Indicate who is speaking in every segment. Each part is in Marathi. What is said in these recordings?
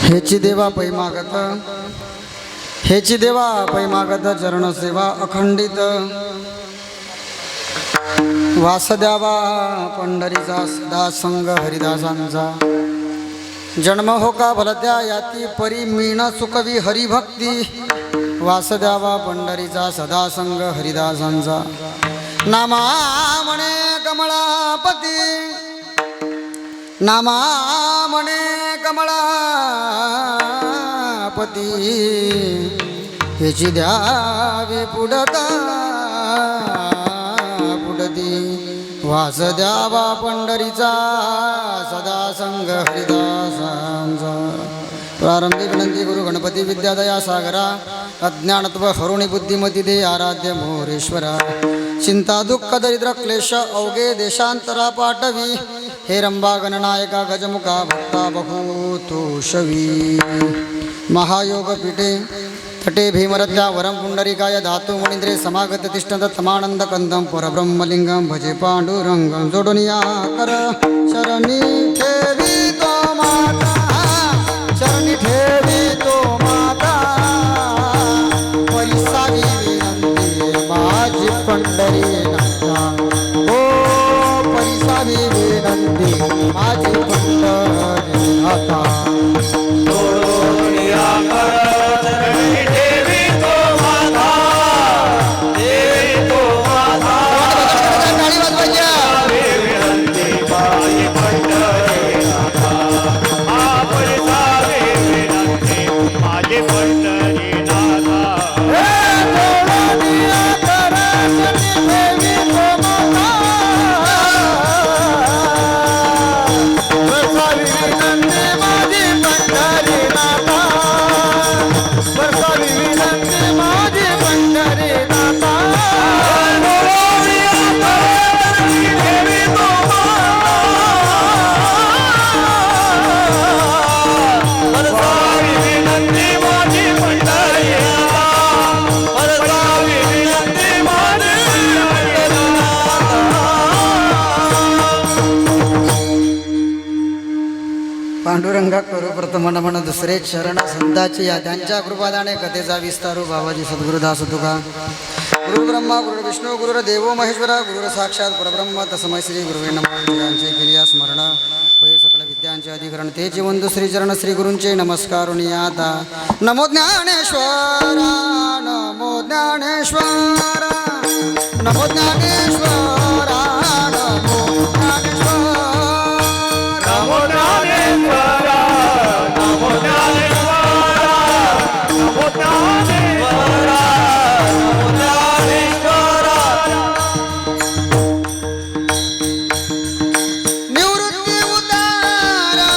Speaker 1: हेची देवा पै मागत, हेची देवा पै मागत, चरण सेवा अखंडित, वास द्यावा पंढरीचा सदा संग हरिदासांचा, जन्म हो का भलत्या याती परी मीण सुखवी हरिभक्ती, वास द्यावा पंढरीचा सदा संग हरिदासांचा, नामा म्हणे कमळापती, नामा म्हणे कमळापती, ह्याची द्यावी पुढता पुढती, वास द्यावा पंढरीचा सदा संग हरिदासांचा. प्रारंभी विनंती गुरु गणपती विद्यादया सागरा, अज्ञानत्व हरुणी बुद्धिमती दे आराध्य मोरेश्वरा, चिंता दुःख दरिद्र क्लेश अवघे देशांतरा पाठवी, हे रंबा गणनायका गजमुखा भक्ता बहूतो शवी. महायोग पीठे तटे भीमरत्या वरम पुंडरीकाय धातु मणिंद्रे समागत तिष्ठत तमानंद कंदम परब्रह्मलिंगम भजे पांडुरंगम. जोडुनिया कर शरणी ठेवी तो माता, शरणी ठेवी तो माता, परिसावी विनंती माझी पंढरी नाथा, हो परिसावी विनंती माझी पंढरी नाथा. जोडुनिया कर पांडुरंगा करू प्रथम मन दुसरे शरण संताची या त्यांच्या कृपादाने कथेचा विस्तारू बाबाजी सद्गुरुदास तुका. गुरु ब्रह्मा गुरु विष्णू गुरु देवो महेश्वरा, गुरु साक्षात परब्रह्म तस्मै श्री गुरुवे नमः. त्यांचे क्रिया स्मरण होय सकल विद्यांचे अधिकरण तेचे वंदू श्री चरण श्री गुरूंचे नमस्कारुनी आता. नमो ज्ञानेश्वरा, नमो ज्ञानेश्वरा, नमो ज्ञानेश्वरा, नमो ज्ञानेश्वरा, नमो ज्ञानेश्वरा, नमो ज्ञानेश्वरा, नमो ज्ञानेश्वरा, नमो ज्ञानेश्वरा. निवृत्ती उदारा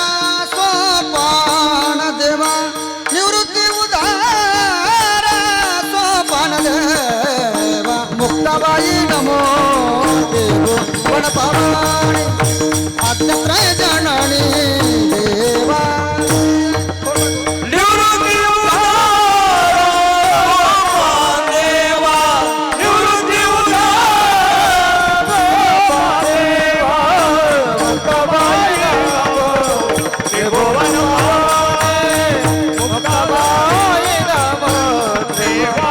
Speaker 1: सोपान देवा, निवृत्ती उदारा सोपान देवा, मुक्ताबाई नमो देवो वनपावाणी आद्यत्रय जननी देवा. निवृत्ती उदारा सोपान देवा, निवृत्ती उदारा सोपान देवा, मुक्ताबाई नमो देवो वनपावाणी, मुक्ताबाई नमो देवा.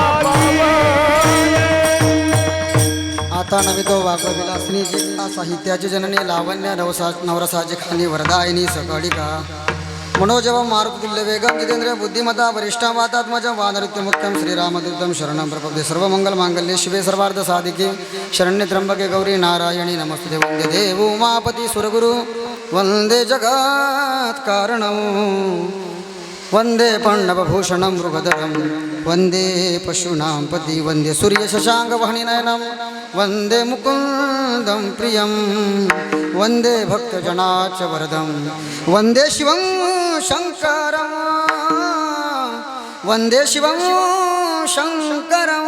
Speaker 1: आता नमितो वाग्विलासिनी जिल्हा साहित्याची जननी लावण्य नवरसाची खानी वरदायिनी सकळिका, मनोजवं मारुतुल्य वेगं जितेंद्रिय बुद्धिमता वरिष्ठा वातात्मजं वानरित्य मुक्तं श्रीरामदूतं शरणं प्रपद्ये. सर्वमंगल मांगल्ये शिवे सर्वार्थ साधिके शरण्ये त्र्यंबके गौरी नारायणी नमस्ते. वंदे देव उमापति सुरगुरु, वंदे जगत् कारणं, वंदे पण्डवभूषणं मृगधरं, वंदे पशूनां पति, वंदे सूर्यशशाङ्कवह्निनयनं, वंदे मुकुन्दं प्रियं, वंदे भक्तजनाच वरदं, वंदे शिवं शङ्करं, वंदे शिवं शङ्करं.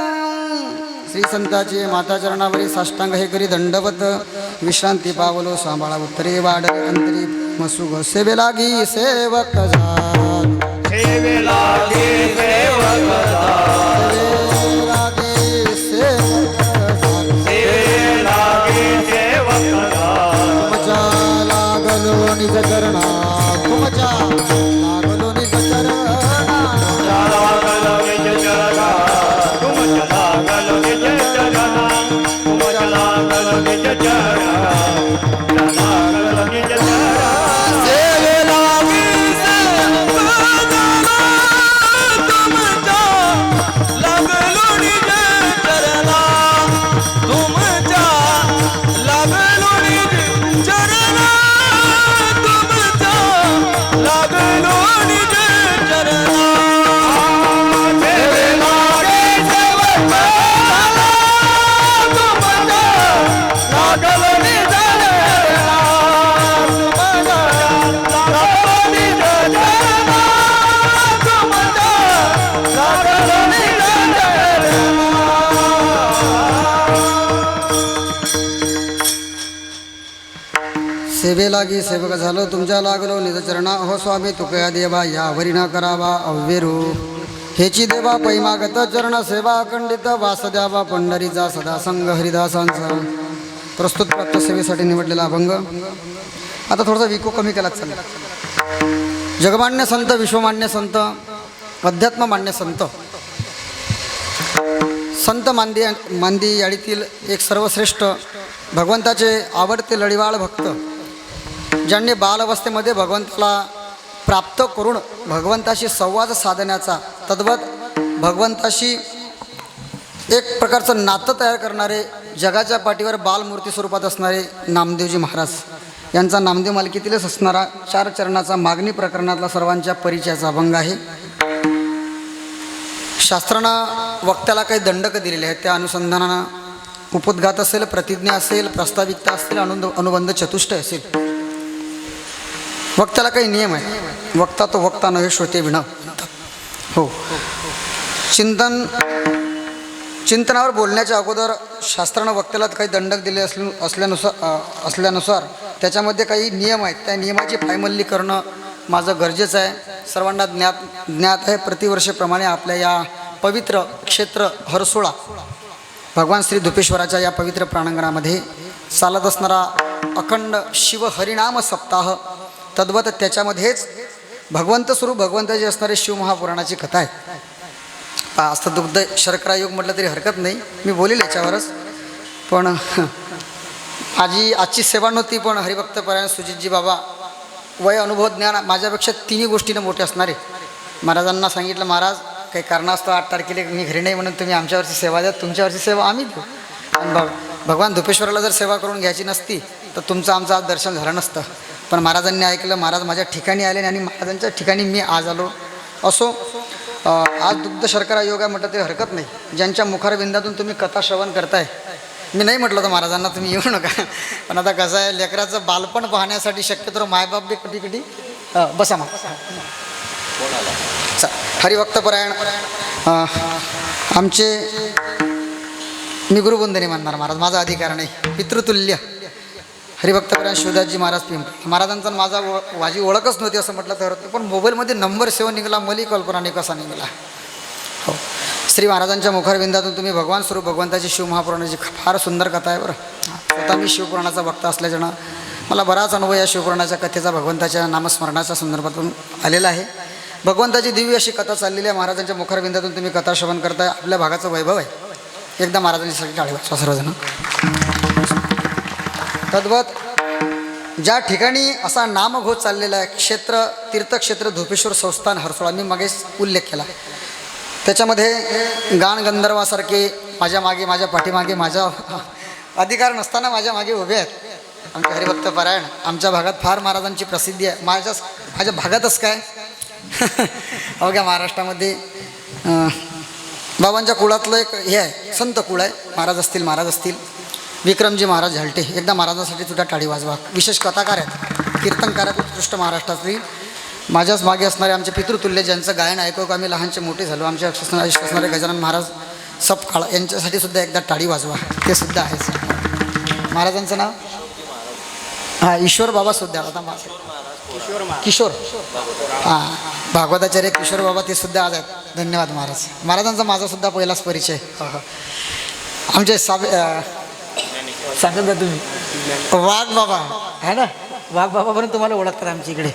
Speaker 1: श्री संताची माता चरणावरी साष्टांग हे करी दंडवत, विश्रांती पावलो सांभाळा उत्तरे वाड अंतरी मसुग, सेवे लागी सेवक झालो, सेवे लागी सेवक झालो, सेवे लागी सेवक झालो, तुमच्या लागलो निज चरणा, तुमच्या लागलो निज सेवे लागी सेवक झालो तुमच्या लागलो निज चरणा हो स्वामी तुकया देवा यावरी न करावा अव्यरू हेची देवा पैमागत चरण सेवा अखंडित वास द्यावा पंढरीचा सदा संग हरिदासांचा. प्रस्तुत प्राप्त सेवेसाठी निवडलेला अभंग आता थोडासा विको कमी केला चालेल. जगमान्य संत, विश्वमान्य संत, अध्यात्म मान्य संत, संत मांदी याडीतील एक सर्वश्रेष्ठ भगवंताचे आवडते लढीवाळ भक्त, ज्यांनी बालअवस्थेमध्ये भगवंताला प्राप्त करून भगवंताशी संवाद साधण्याचा तद्वत भगवंताशी एक प्रकारचं नातं तयार करणारे, जगाच्या पाठीवर बालमूर्ती स्वरूपात असणारे नामदेवजी महाराज यांचा नामदेव मालिकेतीलच असणारा 4 चरणाचा मागणी प्रकरणातला सर्वांच्या परिचयाचा अभंग आहे. शास्त्रानं वक्त्याला काही दंडक दिलेले आहेत, त्या अनुसंधानानं उपोद्घात असेल, प्रतिज्ञा असेल, प्रास्ताविकता असेल, अनुबंध चतुष्टय असेल. वक्त्याला काही नियम आहे. वक्ता तो वक्ता नव्हे श्रोते विण. हो, चिंतनावर बोलण्याच्या अगोदर शास्त्रानं वक्त्याला काही दंडक दिले असल्यानुसार त्याच्यामध्ये काही नियम आहेत. त्या नियमाची पायमल्ली करणं माझं गरजेचं आहे. सर्वांना ज्ञात आहे. प्रतिवर्षीप्रमाणे आपल्या या पवित्र क्षेत्र हरसोळा भगवान श्री धुपेश्वराच्या या पवित्र प्रांगणामध्ये चालत असणारा अखंड शिव हरिनाम सप्ताह, तद्वत त्याच्यामध्येच भगवंत स्वरूप भगवंताची असणारे शिवमहापुराणाची कथा आहे. असं दुग्ध शर्करा योग म्हटलं तरी हरकत नाही, मी बोलेल याच्यावरच. पण आजची सेवा नव्हती, पण हरिभक्तपरायण सुजितजी बाबा वय अनुभव ज्ञान माझ्यापेक्षा 3 गोष्टीनं मोठे असणारे. महाराजांना सांगितलं, महाराज काही कारणास्तव 8 तारखेला मी घरी नाही म्हणून तुम्ही आमच्यावरची सेवा द्या, तुमच्यावरची सेवा आम्ही देऊ. आणि भगवान धुपेश्वराला जर सेवा करून घ्यायची नसती तर तुमचं आमचं आज दर्शन झालं नसतं. पण महाराजांनी ऐकलं, महाराज माझ्या ठिकाणी आले आणि महाराजांच्या ठिकाणी मी आज आलो. असो, आज दुग्ध शर्करा योग आहे म्हटलं तरी हरकत नाही. ज्यांच्या मुखारविंदातून तुम्ही कथा श्रवण करताय, मी नाही म्हटलं तर महाराजांना तुम्ही येऊ नका. पण आता कसं आहे, लेकराचं बालपण पाहण्यासाठी शक्यतो मायबाप बी कधी बसा मग. हरिभक्तपरायण आमचे, मी गुरुबंधनी मानणार महाराज, माझा अधिकार नाही. पितृतुल्य हरिभक्तपरायण शिवदासजी महाराज पिंपरी महाराजांचा माझी ओळखच नव्हती असं म्हटलं तर, पण मोबाईलमध्ये नंबर सेव निघाला, मली कल्पना नाही कसा निघाला. हो, श्री महाराजांच्या मुखारविंदातून तुम्ही भगवान स्वरूप भगवंताची शिवमहापुराणाची फार सुंदर कथा आहे बरं. स्वतः मी शिवपुराणाचा वक्ता असल्याच्यानं मला बराच अनुभव या शिवपुराणाच्या कथेचा भगवंताच्या नामस्मरणाच्या संदर्भातून आलेला आहे. भगवंताची दिव्य अशी कथा चाललेली आहे. महाराजांच्या मुखारविंदातून तुम्ही कथा श्रवण करताय. आपल्या भागाचं वैभव आहे. एकदा महाराजांच्यासाठी टाळी वाजवा सर्वजण. तद्वत ज्या ठिकाणी असा नामघोष चाललेला आहे, क्षेत्र तीर्थक्षेत्र धुपेश्वर संस्थान हरसोळा, मी मागेच उल्लेख केला. त्याच्यामध्ये गाण गंधर्वासारखे माझ्या मागे, माझ्या पाठीमागे, माझा अधिकार नसताना माझ्या मागे उभे आहेत आमचे हरिभक्तपरायण. आमच्या भागात फार महाराजांची प्रसिद्धी आहे. माझ्या भागातच काय अवघ्या महाराष्ट्रामध्ये बाबांच्या कुळातलं एक हे आहे, संत कुळ आहे. महाराज असतील विक्रमजी महाराज झालटे. एकदा महाराजांसाठी सुद्धा टाळी वाजवा. विशेष कथाकार आहेत, कीर्तनकार आहेत, उत्कृष्ट महाराष्ट्रातली. माझ्याच मागे असणारे आमचे पितृतुल्य, ज्यांचं गायन ऐकू का आम्ही लहानचे मोठे झालो, आमच्या असणारे गजानन महाराज सपकाळ, यांच्यासाठी सुद्धा एकदा टाळी वाजवा. ते सुद्धा आहेच. महाराजांचं नाव ईश्वर बाबा सुद्धा आता किशोर भागवताचार्य किशोर बाबा, ते सुद्धा आज आहेत. धन्यवाद महाराज. महाराजांचा माझा सुद्धा पहिलाच परिचय. आमचे सांगत तुम्ही वाघ बाबा आहे ना, वाघ बाबा पण तुम्हाला ओळखतात आमच्या इकडे.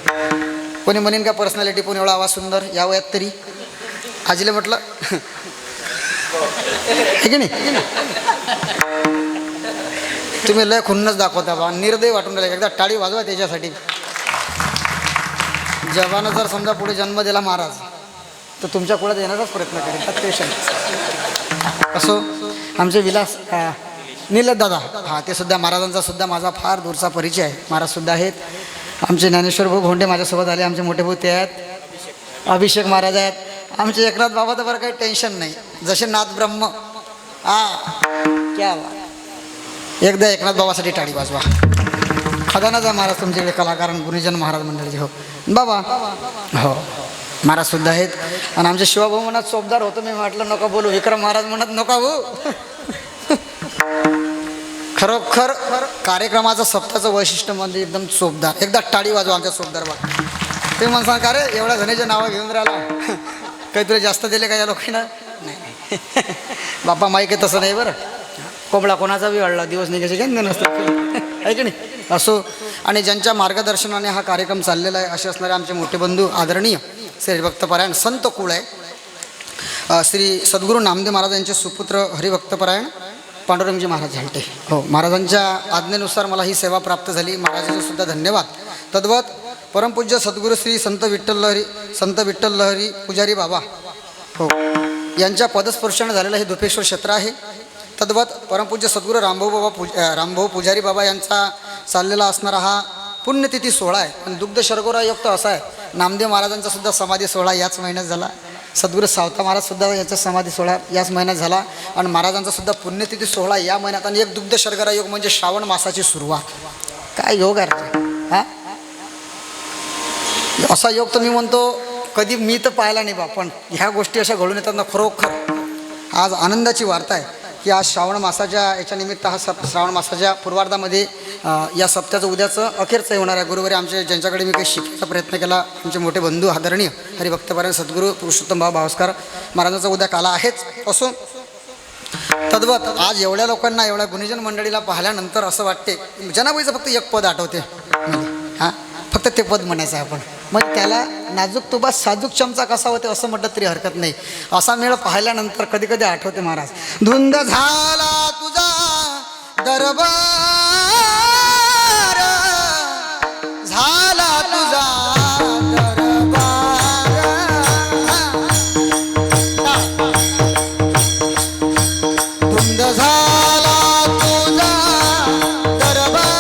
Speaker 1: कोणी म्हणेन का पर्सनॅलिटी, पण एवढा आवाज सुंदर या वयात तरी. आजीला म्हटलं हे की नाही, तुम्ही लय खुन्नच दाखवता बा, निर्दय वाटून राहिले. एकदा टाळी वाजवा त्याच्यासाठी. जवानं जर समजा पुढे जन्म दिला महाराज तर तुमच्या कुळात येण्याचाच प्रयत्न करेल. पेशंट असो. आमचे विलास निलत दादा, हां ते सुद्धा महाराजांचा सुद्धा माझा फार दूरचा परिचय आहे. महाराजसुद्धा आहेत. आमचे ज्ञानेश्वर भाऊ घोंडे माझ्यासोबत आले. आमचे मोठे भाऊ ते आहेत. अभिषेक महाराज आहेत. आमचे एकनाथ बाबा तर बरं काही टेन्शन नाही, जसे नाथ ब्रह्म. क्या एकदा एकनाथ बाबासाठी टाळी वाजवा. खदानाचा महाराज तुमच्याकडे कलाकार गुरुजन महाराज मंडळाचे. हो बाबा, हो महाराजसुद्धा आहेत. आणि आमचे शिवाभाऊ म्हणत चोपदार होतो. मी म्हटलं नका बोलू. विक्रम महाराज म्हणत नका भाऊ. खरोखर कार्यक्रमाचं सप्ताहाचं वैशिष्ट्य म्हणजे एकदम चोपदार. एकदा टाळी वाजवा आमच्या चोपदार बा. ते म्हणसान का रे एवढ्या जणांचे नावं घेऊन राहिला, काही तुला जास्त दिले का या लोकांना? नाही बापा माईक आहे तसं नाही बरं. कोंबडा कोणाचा बी अडला दिवस निघायचे काही नसतं आहे की नाही. असो. आणि ज्यांच्या मार्गदर्शनाने हा कार्यक्रम चाललेला आहे असे असणारे आमचे मोठे बंधू आदरणीय श्री भक्तपरायण संत कुळ आहे श्री सद्गुरू नामदेव महाराज यांचे सुपुत्र हरिभक्तपरायण पांडुरंगजी महाराज झालटे. हो महाराजांच्या आज्ञेनुसार मला ही सेवा प्राप्त झाली. महाराजांचे सुद्धा धन्यवाद. तद्वत परमपूज्य सद्गुरू श्री संत विठ्ठल लहरी पुजारी बाबा हो यांच्या पदस्पर्शाने झालेलं हे दुपेश्वर क्षेत्र आहे. तद्वत परमपूज्य सद्गुरू रामभाऊ पुजारी बाबा यांचा चाललेला असणारा हा पुण्यतिथी सोहळा आहे. आणि दुग्ध शर्गोरायुक्त असा आहे. नामदेव महाराजांचा सुद्धा समाधी सोहळा याच महिन्यात झाला. सद्गुरू सावता महाराजसुद्धा याचा समाधी सोहळा याच महिन्यात झाला. आणि महाराजांचा सुद्धा पुण्यतिथी सोहळा या महिन्यात. आणि एक दुग्ध शर्गरा योग म्हणजे श्रावण मासाची सुरुवात. काय योग आहे हा. असा योग तर मी म्हणतो कधी मी तर पाहिला नाही बा, पण ह्या गोष्टी अशा घडून येतात ना. खरोखर आज आनंदाची वार्ता आहे की आज श्रावण मासाच्या याच्या निमित्त हा श्रावण मासाच्या पूर्वार्धामध्ये या सप्त्याचं उद्याचं अखेरचं होणार आहे. गुरुवारी आमचे ज्यांच्याकडे मी काही शिकण्याचा प्रयत्न केला आमचे मोठे बंधू आदरणीय हरिभक्तपरायण सद्गुरू पुरुषोत्तम भावस्कर महाराजांचा उद्या काला आहेच. असो. तद्वत आज एवढ्या लोकांना एवढ्या गुणीजन मंडळीला पाहिल्यानंतर असं वाटते जनाबाईचं फक्त एक पद आठवते. हां फक्त ते पद म्हणायचं आहे आपण. मग त्याला नाजूक तुबा साजूक चमचा कसा होते असं म्हटलं तरी हरकत नाही. असा मेळ पाहिल्यानंतर कधी कधी आठवते महाराज. धुंद झाला तुझा दरबार झाला तुझा दरबार धुंद झाला तुझा दरबार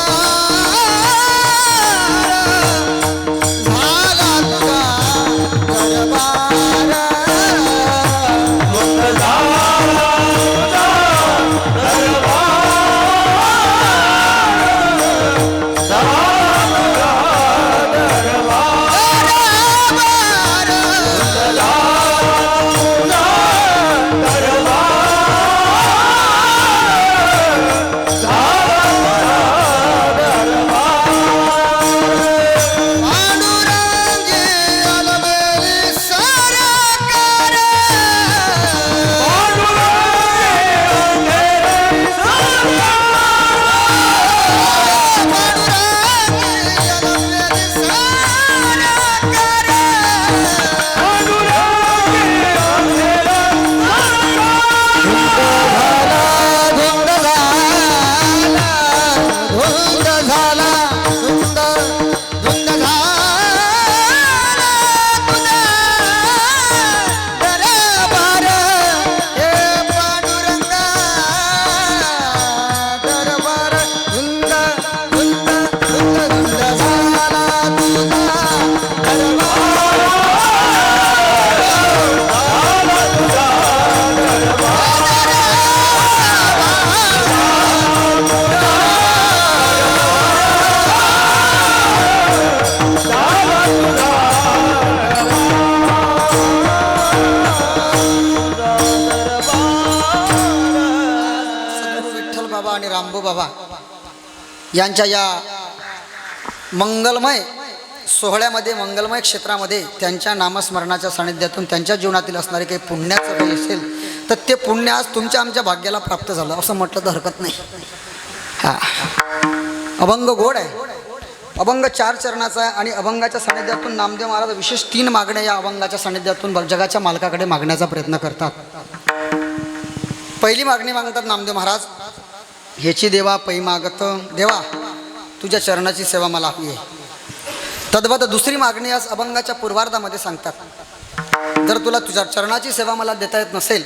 Speaker 1: यांच्या या मंगलमय सोहळ्यामध्ये मंगलमय क्षेत्रामध्ये त्यांच्या नामस्मरणाच्या सानिध्यातून त्यांच्या जीवनातील असणारे काही पुण्याचं काही असेल तर ते पुण्य आज तुमच्या आमच्या भाग्याला प्राप्त झालं असं म्हटलं तर हरकत नाही. हां अभंग गोड आहे. अभंग 4 चरणाचा आहे आणि अभंगाच्या सानिध्यातून नामदेव महाराज विशेष 3 मागण्या या अभंगाच्या सानिध्यातून जगाच्या मालकाकडे मागण्याचा प्रयत्न करतात. पहिली मागणी मागतात नामदेव महाराज ह्याची देवा पै मागत, देवा तुझ्या चरणाची सेवा मला हवी आहे. तद्वत दुसरी मागणी आज अभंगाच्या पूर्वार्धामध्ये सांगतात. जर तुला तुझ्या चरणाची सेवा मला देता येत नसेल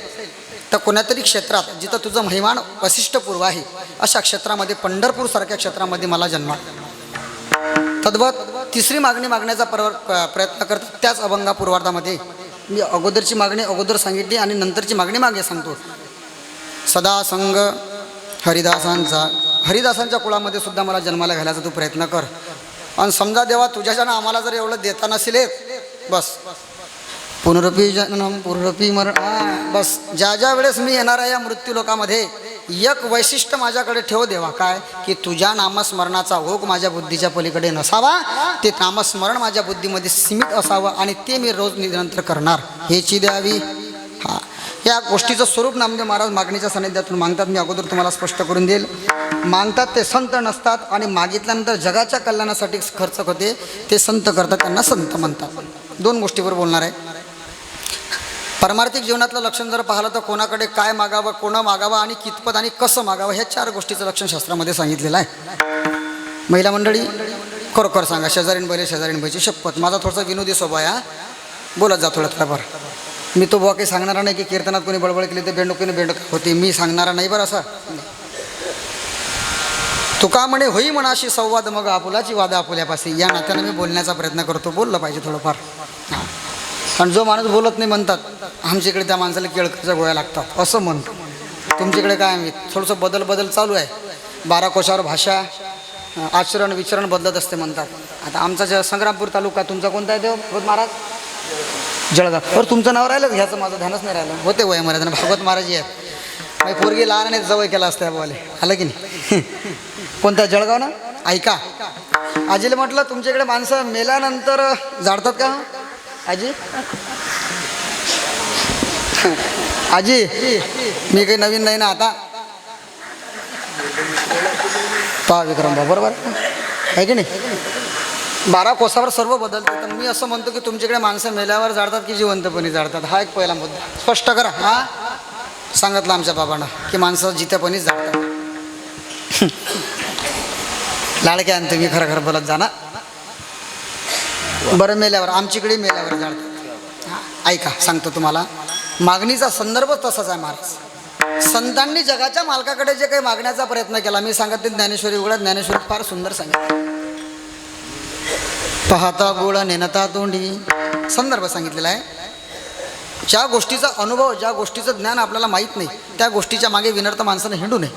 Speaker 1: तर कोणत्यातरी क्षेत्रात जिथं तुझं महिमान वसिष्ठपूर्व आहे अशा क्षेत्रामध्ये, पंढरपूरसारख्या क्षेत्रामध्ये मला जन्मा. तद्वत तिसरी मागणी मागण्याचा प्रयत्न करतात. त्याच अभंगा पूर्वार्धामध्ये मी अगोदरची मागणी अगोदर सांगितली आणि नंतरची मागणी मागे सांगतो. सदा संग हरिदासांच्या कुळामध्ये सुद्धा मला जन्माला घालायचा तू प्रयत्न कर. आणि समजा देवा तुझ्याच्यानं आम्हाला जर एवढं देता नसेल बस पुनरपी जननम पुनरपी मरण, बस ज्या ज्या वेळेस मी येणार आहे या मृत्यू लोकामध्ये एक वैशिष्ट्य माझ्याकडे ठेव देवा, काय की तुझ्या नामस्मरणाचा ओघ माझ्या बुद्धीच्या पलीकडे नसावा, ते नामस्मरण माझ्या बुद्धीमध्ये सीमित असावं आणि ते मी रोज निरंतर करणार ह्याची द्यावी. हां, या गोष्टीचं स्वरूप नामदेव महाराज मागणीच्या सानिध्यातून मागतात. मी अगोदर तुम्हाला स्पष्ट करून देईल. मागतात ते संत नसतात आणि मागितल्यानंतर जगाच्या कल्याणासाठी खर्च होते ते संत करतात, त्यांना संत म्हणतात. दोन गोष्टीवर बोलणार आहे. परमार्थिक जीवनातलं लक्षण जर पाहिलं तर कोणाकडे काय मागावं, कोणं मागावं आणि कितपत आणि कसं मागावं ह्या चार गोष्टीचं लक्षण शास्त्रामध्ये सांगितलेलं आहे. महिला मंडळी खरोखर सांगा, शेजारीन बैची शपथ, माझा थोडासा विनोदी स्वभाव आहे, बोलत जा थोडंफार. मी तो बुवा काही सांगणारा नाही की कीर्तनात कोणी बडबड केली तर बेंडोकीने बेंडक होते, मी सांगणारा नाही बरं. असं तुका म्हणे होई म्हणाशी संवाद मग आपुलाची वादा आपुल्यापाशी, या नात्यानं मी बोलण्याचा प्रयत्न करतो. बोललं पाहिजे थोडंफार. कारण जो माणूस बोलत नाही म्हणतात आमच्याकडे त्या माणसाला केळकरच्या गोळ्या लागतात असं म्हणतो. तुमच्याकडे काय आम्ही थोडंसं बदल चालू आहे. 12 कोशावर भाषा, आचरण विचरण बदलत असते म्हणतात. आता आमचा संग्रामपूर तालुका, तुमचा कोणता आहे देव भगवत महाराज? जळगाव. बरं तुमचं नाव राहिलंच घ्यायचं, माझं ध्यानच नाही राहिलं. होते वय महाराज भागवत महाराज आहेत. माझी पोरगी लहान आणि जवळ केला असतं बोले, आलं की नाही? कोणता जळगाव ना? ऐका, आजीला म्हटलं तुमच्याकडे माणसं मेल्यानंतर जाळतात का आजी? आजी मी काही नवीन नाही ना आता. पहा विक्रम बा, बरोबर आहे की नाही? 12 कोसावर सर्व बदलते. तर मी असं म्हणतो की तुमच्याकडे माणसं मेल्यावर जाळतात की जिवंतपणी जाळतात, हा एक पहिला मुद्दा स्पष्ट करा. हा सांगितलं आमच्या बाबांना की माणसं जितेपणीच जाळतात. लाडक्या आणि तुम्ही खरं खरं बोलत जा ना. बरं मेल्यावर, आमच्याकडे मेल्यावर जाळतात. ऐका सांगतो तुम्हाला, मागणीचा संदर्भ तसाच आहे महाराज. संतांनी जगाच्या मालकाकडे जे काही मागण्याचा प्रयत्न केला, मी सांगते ज्ञानेश्वरी उघडा, ज्ञानेश्वरी फार सुंदर सांगितलं. पाहता गोळ नेनता तोंडी, संदर्भ सांगितलेला आहे. ज्या गोष्टीचा अनुभव, ज्या गोष्टीचं ज्ञान आपल्याला माहीत नाही त्या गोष्टीच्या मागे विनर्थ माणसानं हिंडू नये.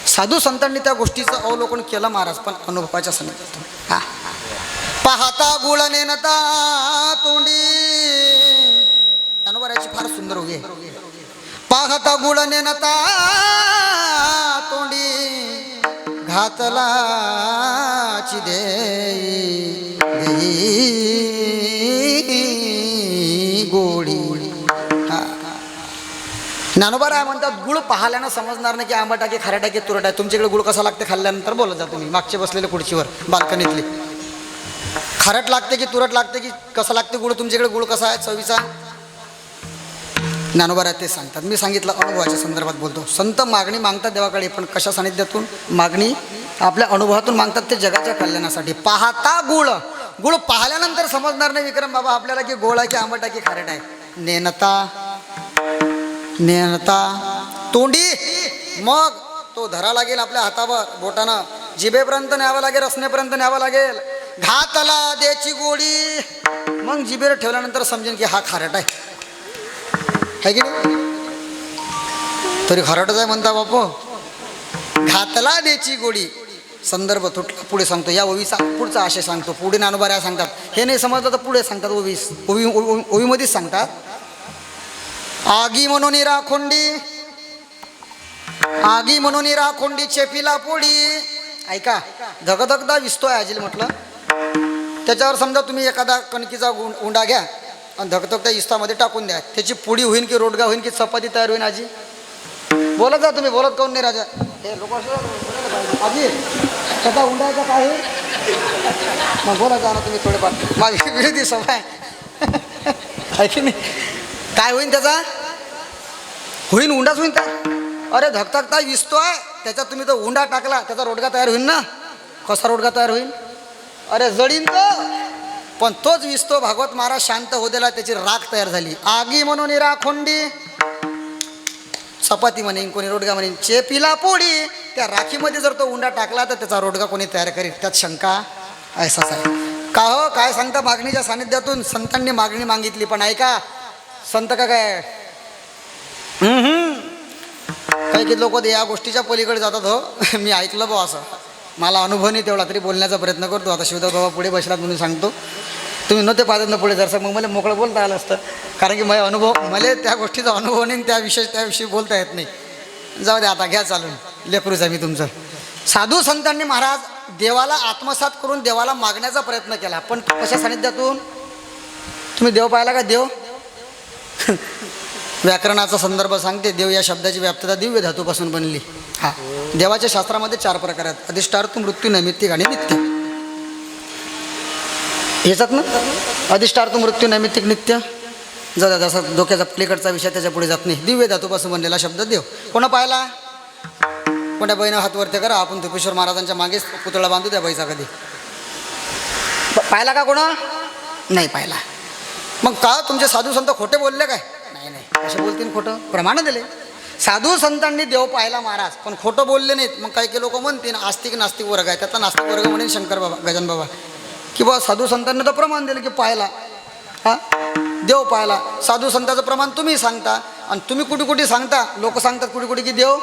Speaker 1: साधू संतांनी त्या गोष्टीचं अवलोकन केलं महाराज, पण अनुभवाच्या सानिध्यातून. हा, पाहता गुळ नेनता तोंडी, अनुभवाची फार सुंदर उभी आहे. पाहता गुळ नेनता तोंडी, घातलाची देई गोडी. ज्ञानोबा राय म्हणतात गुळ पाहिल्यानं समजणार नाही की आंबट आहे की खारट आहे की तुरट आहे. तुमच्याकडे गुळ कसा लागते खाल्ल्यानंतर बोलत जा तुम्ही, मागचे बसलेले खुर्चीवर बाल्कनीतले. खारट लागते की तुरट लागते की कसं लागते गुळ, तुमच्याकडे गुळ कसा आहे चवीचा? ज्ञानोबा राय ते सांगतात. मी सांगितलं अनुभवाच्या संदर्भात बोलतो. संत मागणी मागतात देवाकडे, पण कशा सानिध्यातून? मागणी आपल्या अनुभवातून मागतात, ते जगाच्या कल्याणासाठी. पाहता गुळ, गुळ पाहिल्यानंतर समजणार नाही विक्रम बाबा आपल्याला की गोळ आहे की आंबट आहे की खारट आहे. नेनता तोंडी, मग तो धरा लागेल आपल्या हातावर, बोटानं जिभेपर्यंत न्यावं लागेल, रसनेपर्यंत न्यावं लागेल. घातला द्याची गोडी, मग जिभेवर ठेवल्यानंतर समजेल की हा खारट आहे की नाही? तरी खारटच आहे म्हणता बापू. घातला द्याची गोडी, संदर्भ तुटला. पुढे सांगतो या ओवीचा पुढचा आशय सांगतो. पुढे ज्ञानोबा सांगतात, हे नाही समजलं तर पुढे सांगतात. ओवीमध्येच सांगतात. आगी म्हणून राखोंडी, आगी म्हणून राखोंडी चेपीला पोडी. ऐका, धगधगदा विसतोय आजीला म्हटलं, त्याच्यावर समजा तुम्ही एखादा कणकीचा उंडा घ्या आणि धगधगता इस्तामध्ये टाकून द्या. त्याची पुडी होईन की रोडगा होईन की चपाती तयार होईन? आजी बोलत जा तुम्ही, बोलत काऊन नाही राजा? हे लोक आजी त्याचा उंडायचा काय मग बोला जा ना तुम्ही थोडेफार. माझी विरोधी सवय आहे की नाही? काय होईन त्याचा? होईन उंडाच होईन त्या. अरे धगधगता विसतोय त्याच्यात तुम्ही तो उंडा टाकला, त्याचा रोडगा तयार होईल ना. कसा रोडगा तयार होईल? अरे जळीन तो. पण तोच विस्तो भागवत महाराज शांत हो दिला, त्याची राख तयार झाली. आगी म्हणून राखोंडी, चपाती म्हणेन कोणी, रोडगा म्हणेन, चेपीला पोळी. त्या राखीमध्ये जर तो उंडा टाकला तर त्याचा रोडगा कोणी तयार करेल, त्यात शंका ऐसाच आहे. का हो, काय सांगता? मागणीच्या सानिध्यातून संतांनी मागणी मागितली, पण ऐका संत का काय काही की लोक या गोष्टीच्या पलीकडे जातात. हो मी ऐकलं बा, असं मला अनुभव नाही तेवढा, तरी बोलण्याचा प्रयत्न करतो. आता शिवदास बाबा पुढे बसलात म्हणून सांगतो, तुम्ही नव्हते पाहत ना पुढे जरसं, मग मला मोकळं बोलता आलं असतं. कारण की माझा अनुभव, मला त्या गोष्टीचा अनुभव नाही, त्याविषयी बोलता येत नाही. जाऊ द्या, आता घ्या चालून, लेकरूच आहे मी तुमचं. साधू संतांनी महाराज देवाला आत्मसात करून देवाला मागण्याचा प्रयत्न केला, पण कशा सानिध्यातून? तुम्ही देव पाहिला का? देव व्याकरणाचा संदर्भ सांगते. देव या शब्दाची व्याप्तता दिव्य धातूपासून बनली. हा, देवाच्या शास्त्रामध्ये 4 प्रकार आहेत: अधिष्ठार्थ, मृत्यू, नैमित्तिक आणि नित्य. ह्याच्यात ना अधिष्ठार्थ, मृत्यू, नैमित्तिक, नित्य. जसा डोक्याचा पलीकडचा विषय, त्याच्या पुढे जात नाही. दिव्य धातूपासून बनलेला शब्द देव. कोणा पाहिला? कोणत्या बाईनं हात वरते करा, आपण तुपेश्वर महाराजांच्या मागेच पुतळा बांधू त्या बाईचा. कधी पाहिला का? कोणा नाही पाहिला. मग का तुमचे साधू संत खोटे बोलले काय? नाही, असे बोलतील, खोटं प्रमाण दिले. साधू संतांनी देव पाहिला महाराज, पण खोटं बोलले नाहीत. मग काही लोक म्हणतील आस्तिक नास्तिक वर्ग आहे, त्याचा नास्तिक वर्ग म्हणेन शंकर बाबा, गजान बाबा, की बा साधू संतांनी तर प्रमाण दिलं की पाहिला, हा देव पाहिला. साधू संतांचं प्रमाण तुम्ही सांगता, आणि तुम्ही कुठे सांगता, लोक सांगतात कुठे की देव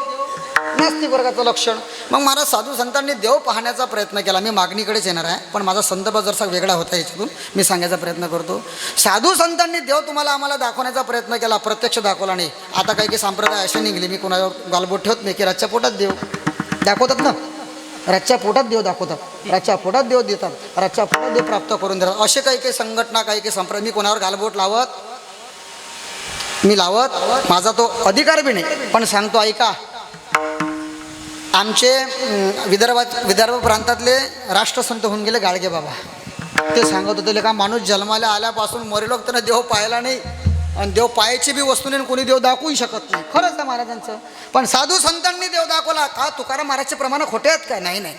Speaker 1: नास्तिक वर्गाचं लक्षण. मग महाराज साधू संतांनी देव पाहण्याचा प्रयत्न केला. मी मागणीकडेच येणार आहे, पण माझा संदर्भ जरसा वेगळा होता, याच्यातून मी सांगायचा प्रयत्न करतो. साधू संतांनी देव तुम्हाला आम्हाला दाखवण्याचा प्रयत्न केला, प्रत्यक्ष दाखवला नाही. आता काही संप्रदाय असे निघले, मी कोणावर गालबोट ठेवत नाही, की रातच्या पोटात देव दाखवतात ना, रातच्या पोटात देव दाखवतात, रातच्या पोटात देव देतात, रातच्या पोटात देव प्राप्त करून देतात. असे काही संघटना, काही संप्रदाय, मी कोणावर गालबोट लावत माझा तो अधिकार बी नाही. पण सांगतो ऐका, आमचे विदर्भ प्रांतातले राष्ट्रसंत होऊन गेले गाडगे बाबा, ते सांगत होते का माणूस जन्माला आल्यापासून मरेलो त्यांना देव पाहिला नाही, आणि देव पाहायची बी वस्तू नाही, कोणी देव दाखवू शकत नाही. खरंच आहे महाराजांचं. पण साधू संतांनी देव दाखवला का? तुकाराम महाराजचे प्रमाण खोटे आहेत काय? नाही,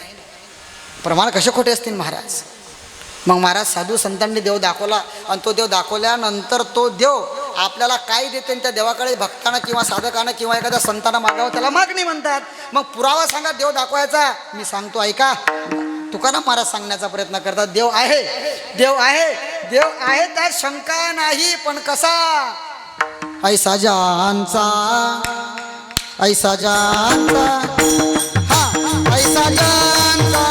Speaker 1: प्रमाण कसे खोटे असतील महाराज? मग महाराज साधू संतांनी देव दाखवला, आणि तो देव दाखवल्यानंतर तो देव आपल्याला काय देते, त्या देवाकडे भक्तांना किंवा साधकांना किंवा एखाद्या संतांना मागावं, त्याला मागणी म्हणतात. मग पुरावा सांगा देव दाखवायचा. मी सांगतो ऐका, तुकाराम महाराज सांगण्याचा प्रयत्न करतात, देव आहे, देव आहे, देव आहे, त्यात शंका नाही. पण कसा? ऐसा जानचा, ऐसा जानचा, हा ऐसा जानचा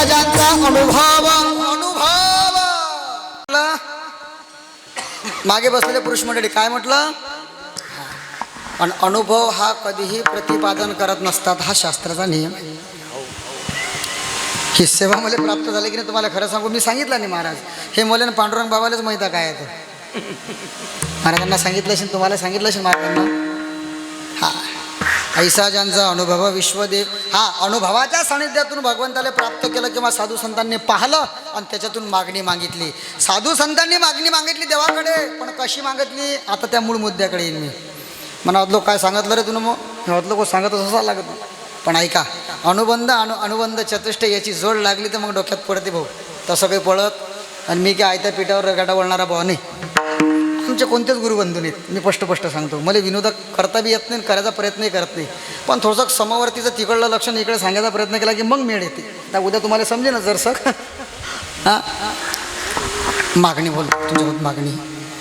Speaker 1: ऐसा ज्यांचा अनुभव मागे बसलेले पुरुष मंडळी काय म्हटलं, आणि अनुभव हा कधीही प्रतिपादन करत नसतात, हा शास्त्राचा नियम आहे. ही सेवा मला प्राप्त झाली की नाही तुम्हाला खरं सांगू, मी सांगितलं नाही महाराज, हे मला पांडुरंग बाबालाच माहिती काय आहे ते. महाराजांना सांगितलं असेल, तुम्हाला सांगितलं असेल महाराजांना. हा ऐसा ज्यांचा अनुभव विश्वदेव, हा अनुभवाच्या सानिध्यातून भगवंताला प्राप्त केलं किंवा साधू संतांनी पाहिलं आणि त्याच्यातून मागणी मागितली. साधू संतांनी मागणी मागितली देवाकडे, पण कशी मागितली, आता त्या मूळ मुद्द्याकडे येईल मी. म्हणा लोक काय सांगितलं रे तुला, मग लोक सांगतच असा लागत. पण ऐका, अनुबंध अनुबंध चतुष्ट याची जोड लागली तर मग डोक्यात पडते भाऊ. तसं काही पळत आणि मी काय आयत्या पिठावर रगाटा वळणारा भाऊ नाही. आमचे कोणतेच गुरुबंधू नाहीत, मी स्पष्ट सांगतो. मला विनोद करता बी येत नाही, करायचा प्रयत्नही करत नाही. पण थोडंसं समवर्तीचं तिकडलं लक्षण इकडे सांगायचा प्रयत्न केला की मग मेळ येते. आता उद्या तुम्हाला समजे ना जर सक हां मागणी बोल तुमच्याकडून मागणी.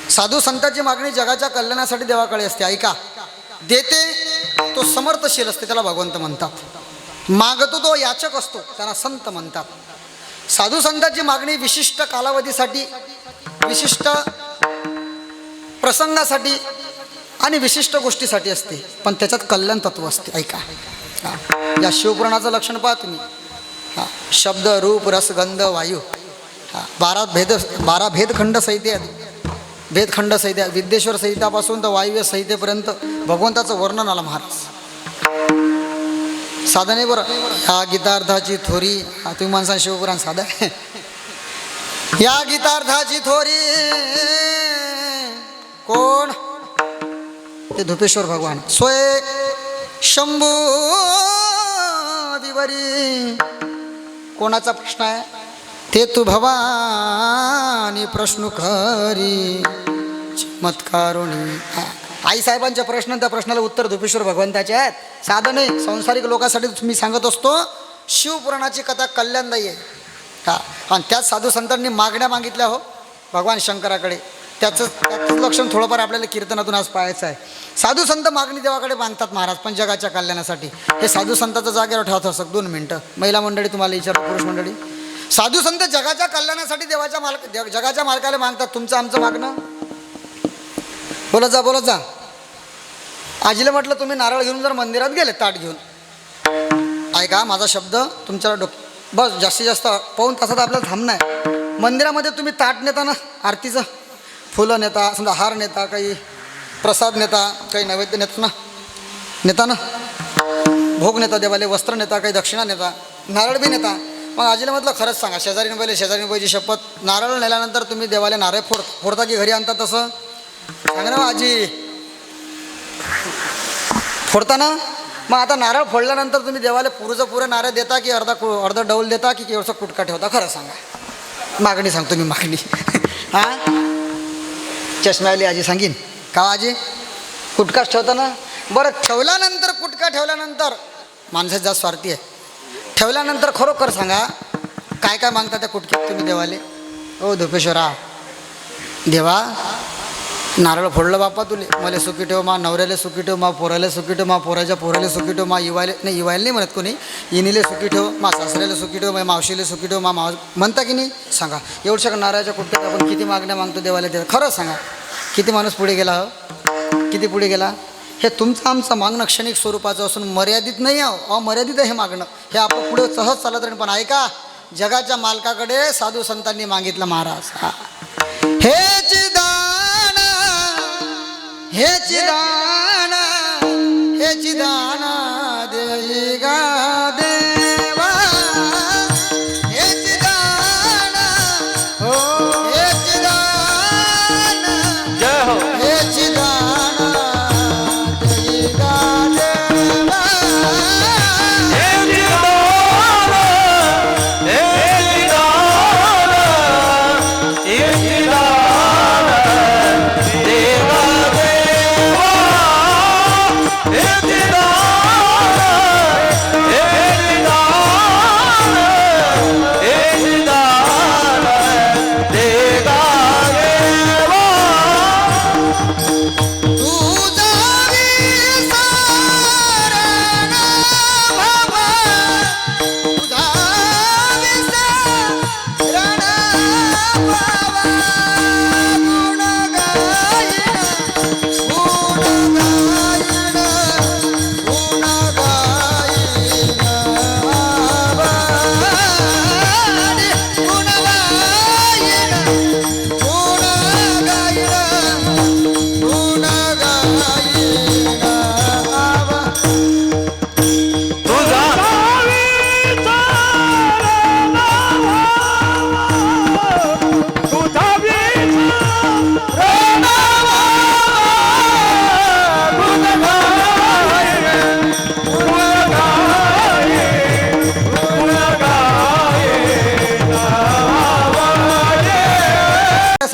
Speaker 1: साधू संतांची मागणी जगाच्या कल्याणासाठी देवाकडे असते. ऐका, देते तो समर्थशील असते, त्याला भगवंत म्हणतात. मागतो तो याचक असतो, त्यांना संत म्हणतात. साधू संतांची मागणी विशिष्ट कालावधीसाठी, विशिष्ट प्रसंगासाठी आणि विशिष्ट गोष्टीसाठी असते, पण त्याच्यात कल्याण तत्व असते. ऐका, या शिवपुराणाचं लक्षण पहा तुम्ही. हां, शब्द रूप रस गंध वायू, हां 12 भेदखंड संहिते आहेत. भेदखंड संहिता, विद्येश्वर संहितापासून तर वायव्य संहितेपर्यंत भगवंताचं वर्णन आलं महाराज. साधने बरं, ह्या गीतार्थाची थोरी, तुम्ही माणसा शिवपुराण साधा आहे. या गीतार्थाची थोरी कोण, ते धुपेश्वर भगवान स्वय शंभू विवरी. कोणाचा प्रश्न आहे, ते तू भवानी प्रश्न खरी चमत्कारुणी. आईसाहेबांच्या प्रश्न, त्या प्रश्नाला उत्तर धुपेश्वर भगवंताचे आहेत. साधं नाही, सांसारिक लोकांसाठी मी सांगत असतो. शिवपुराणाची कथा कल्याणदायी आहे. हा, आणि त्याच साधू संतांनी मागण्या मागितल्या हो भगवान शंकराकडे. त्याचं लक्षण थोडंफार आपल्याला कीर्तनातून आज पाहायचं आहे. साधू संत मागणी देवाकडे मागतात महाराज, पण जगाच्या कल्याणासाठी. हे साधू संतांच्या जागेवर ठेवत असं 2 मिनटं. महिला मंडळी तुम्हाला विचारतो, पुरुष मंडळी, साधू संत जगाच्या कल्याणासाठी जगाच्या मालकाला मागतात. तुमचं आमचं मागणं, बोलत जा. आजीला म्हटलं तुम्ही नारळ घेऊन जर मंदिरात गेले ताट घेऊन, ऐका माझा शब्द तुमच्या बस जास्तीत जास्त पाऊण तासात आपल्याला थांबणं आहे. मंदिरामध्ये तुम्ही ताट नेता ना, आरतीचं फुलं नेता, समजा हार नेता, काही प्रसाद नेता, काही नैवेद्य नेता ना, भोग नेता देवाले, वस्त्र नेता, काही दक्षिणा नेता, नारळ बी नेता. मग आजीला म्हटलं खरंच सांगा, शेजारी बाईची शपथ, नारळ नेल्यानंतर तुम्ही देवाले नारळ फोडता की घरी आणता? तसं सांगा ना आजी, फोडता ना. मग आता नारळ फोडल्यानंतर तुम्ही देवाला पुरं नारळ देता की अर्धा डौल देता की केवढसा कुटका ठेवता? खरं सांगा. मागणी सांगतो मी, मागणी. हां चष्म्यावाली आजी सांगीन का आजी, कुटकाच ठेवता ना. बरं, ठेवल्यानंतर कुटका ठेवल्यानंतर माणसाची जास्त स्वार्थी आहे. ठेवल्यानंतर खरोखर सांगा काय काय मागता त्या कुटक्यात तुम्ही देवाले? ओ धुपेश्वरा, देवा नारळ फोडलं बापा तुले, मला सुखी ठेव, मा नवऱ्याला सुखी ठेव, मा पोराला सुखी ठेव, मा पोराच्या पोराला सुखी ठेव, मा इवायला नाही म्हणत कोणी, इनीले सुखी ठेव, मा सासऱ्याला सुखी ठेव, मा मावशीला सुखी ठेव, मा म्हणता की नाही? सांगा, एवढ्या नारळाच्या कुटक्यात आपण किती मागण्या मागतो देवाला? खरं सांगा, किती माणूस पुढे गेला हो? किती पुढे गेला? हे तुमचं आमचं मागणं क्षणिक स्वरूपाचं असून मर्यादित नाही आहे, अमर्यादित आहे हे मागणं. हे आपण पुढे सहज चालत राहील. पण ऐका, जगाच्या मालकाकडे साधू संतांनी मागितलं महाराज, हेच दान, हेच दान, हेच दान देई गा देवा, हेच दान, हो हेच दान, जय हो, हेच दान देई गा देवा, हेच दान, हेच दान, हेच दान देवा देवा, हेच दान.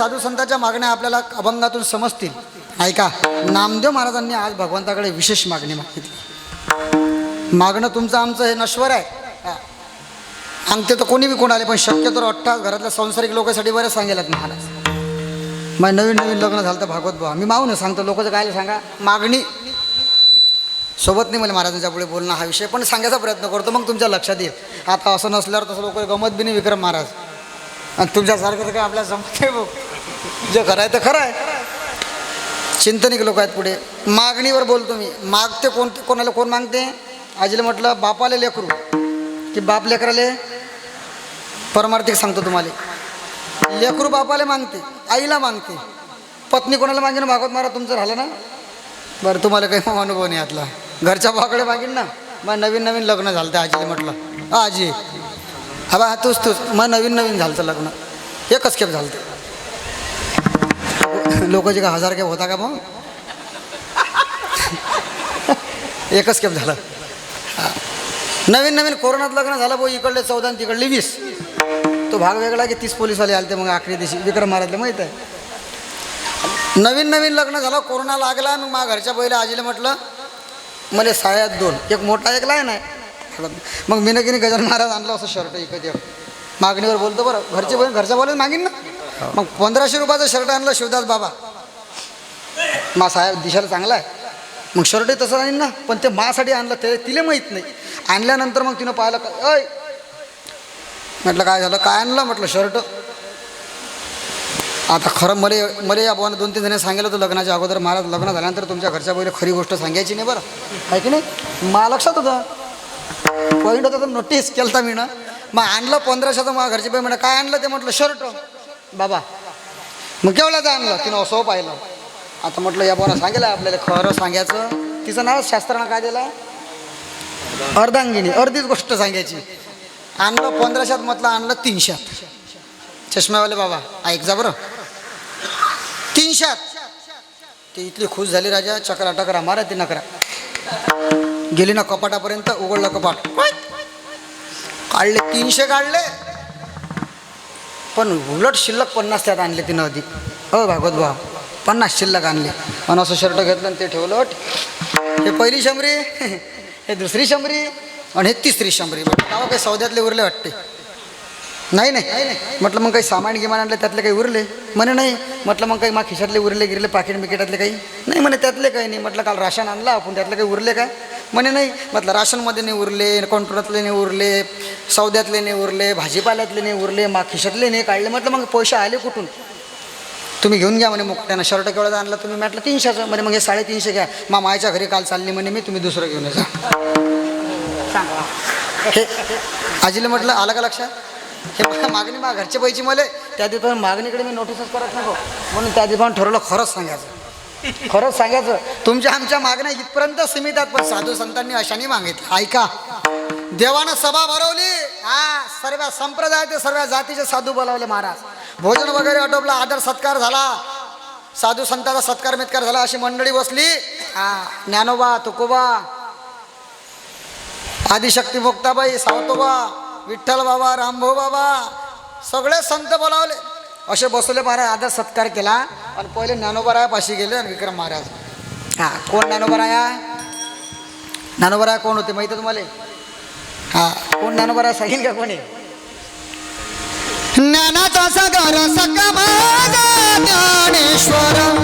Speaker 1: साधू संतांच्या मागण्या आपल्याला अभंगातून समजतील. ऐका, नामदेव महाराजांनी आज भगवंताकडे विशेष मागणी मागितली. मागणं तुमचं आमचं हे नश्वर आहे. अंगते तर कोणी बी कोण आले, पण शक्यतो 18 घरातल्या संसारिक लोकांसाठी बरं सांगेलात महाराज. मग नवीन नवीन लग्न झालं तर भागवत भावा मी मावून सांगतो, लोकांचं काय सांगा मागणी सोबत नाही मला महाराजांच्या पुढे बोलणं हा विषय, पण सांगायचा प्रयत्न करतो, मग तुमच्या लक्षात येईल. आता असं नसल्यावर तसं लोक गमत बी नाही विक्रम महाराज, आणि तुमच्यासारखं तर काय आपल्याला जमत आहे भाऊ. जे खरं आहे ते खरं आहे. चिंतनिक लोक आहेत पुढे. मागणीवर बोलतो मी. मागते कोणते, कोणाला कोण मागते? आजीला म्हटलं बापाले लेकरू की बाप लेकराले? परमार्थिक सांगतो तुम्हाला, लेकरू बापाले मागते, आईला मागते. पत्नी कोणाला मागेन? भागवत महाराज तुमचं राहिलं ना. बरं, तुम्हाला काही अनुभव नाही यातला. घरच्या भावाकडे मागीन ना. मग नवीन नवीन लग्न झालं तर आजीला म्हटलं आजी हा तूच मग नवीन नवीन झालं लग्न. एकच खेप झालं. लोकांचे का 1000 खेप होता का मग? एकच खेप झालं. नवीन नवीन कोरोनात लग्न झालं भाऊ. इकडले 14 आणि तिकडले 20. तो भाग वेगळा की 30 पोलीसवाले आले ते मग आखरी दिवशी विक्रम महाराजला माहीत आहे. नवीन नवीन लग्न झालं, कोरोना लागला. मग माझ्या घरच्या पहिल्या आजीला म्हटलं मला सायात 2, एक मोठा एक लहान आहे. मग मी की गजानन महाराज आणलं असं शर्ट इकडे मागणीवर बोलतो. बरं, घरच्या बोलत मागीन ना. मग 1500 रुपयाचं शर्ट आणलं शिवदास बाबा. मा साहेब दिशाला चांगला आहे, मग शर्टही तसं आणीन ना. पण ते मासाठी आणलं ते तिला माहीत नाही. आणल्यानंतर मग तिनं पाहिलं अय म्हटलं काय झालं? काय आणलं? म्हटलं शर्ट. आता खरं मला या भावानं 2-3 जणांनी सांगितलं होतं लग्नाच्या अगोदर, महाराज लग्न झाल्यानंतर तुमच्या घरच्या पहिले खरी गोष्ट सांगायची नाही बरं, आहे की नाही? मला लक्षात होतं, पॉईंट होता तर नोटीस केलं मी ना. मग आणलं 1500चं. मग घरचे बाई म्हणा काय आणलं? ते म्हटलं शर्ट बाबा. मग केवढ्याचं आणलं? तिनं असं पाहिलं. आता म्हटलं या भावानं सांगितलं आपल्याला खरं सांगायचं. तिचं नाव शास्त्रानं काय दिलं? अर्धांगिनी. अर्धीच गोष्ट सांगायची. आणलं 1500, म्हटलं आणलं 300. चष्म्यावाले बाबा ऐक जा बरं, 300. ते इथली खुश झाली राजा. चकरा टकरा मारा ती नकरा गेली ना कपाटापर्यंत. उघडलं कपाट, काढले 300 काढले. पण उलट शिल्लक 50 त्यात आणले तिनं अधिक. हो भागवत भाव 50 शिल्लक आणले. आणि असं शर्ट घेतलं आणि ते ठेवलं. हे पहिली शंभरी, हे दुसरी शंभरी आणि हे तिसरी शंभरी. म्हटलं काही सौद्यातले उरले वाटते? नाही म्हटलं मग काही सामान गिमान आणलं त्यातले काही उरले? म्हणे नाही. म्हटलं मग काही मा खिशातले उरले गिरले पाकिट बिकेटातले काही? नाही म्हणे त्यातले काही नाही. म्हटलं काल राशन आणलं आपण त्यातले काही उरले काय? म्हणे नाही. म्हटलं राशनमध्ये नाही उरले, कंट्रोलातले नाही उरले, सौद्यातले नाही उरले, भाजीपाल्यातले नाही उरले, मा खिशातले नाही काढले. म्हटलं मग पैसे आले कुठून? तुम्ही घेऊन घ्या म्हणे मुक्त्यानं. शर्ट केवढा आणला तुम्ही? म्हटलं 300चं. म्हणे मग हे 350 घ्या. मा मायच्या घरी काल चालली म्हणे मी, तुम्ही दुसरं घेऊन जा. सांगा हे आजीला म्हटलं आलं का लक्षात? हे मागणी मा घरच्या पैची मला त्या दिवशी मागणीकडे मी नोटीसच करत नको, म्हणून त्या दिवशी ठरवलं खरंच सांगायचं. तुमच्या आमच्या मागण्या इथपर्यंत सीमित आहेत, पण साधू संतांनी अशाने मागितलं. ऐका, देवानं सभा भरवली. सर्व संप्रदायाचे सर्व जातीचे साधू बोलावले महाराज. भोजन वगैरे आटोपला, आदर सत्कार झाला, साधू संतांचा सत्कार मित्कार झाला. अशी मंडळी बसली. ज्ञानोबा, तुकोबा, आदिशक्ती मुक्ताबाई, सावतोबा, विठ्ठल बाबा, रामभाऊ बाबा, सगळे संत बोलावले. असे बसवले महाराज. आदर सत्कार केला. आणि पहिले ज्ञानोबराया पाशी गेले आणि विक्रम महाराज. कोण ज्ञानोबराया? ज्ञानोबराया कोण होते माहिती तुम्हाला? कोण ज्ञानोबराया सांगेल का कोणी? ज्ञानाचा सागर सका माझा ज्ञानेश्वर,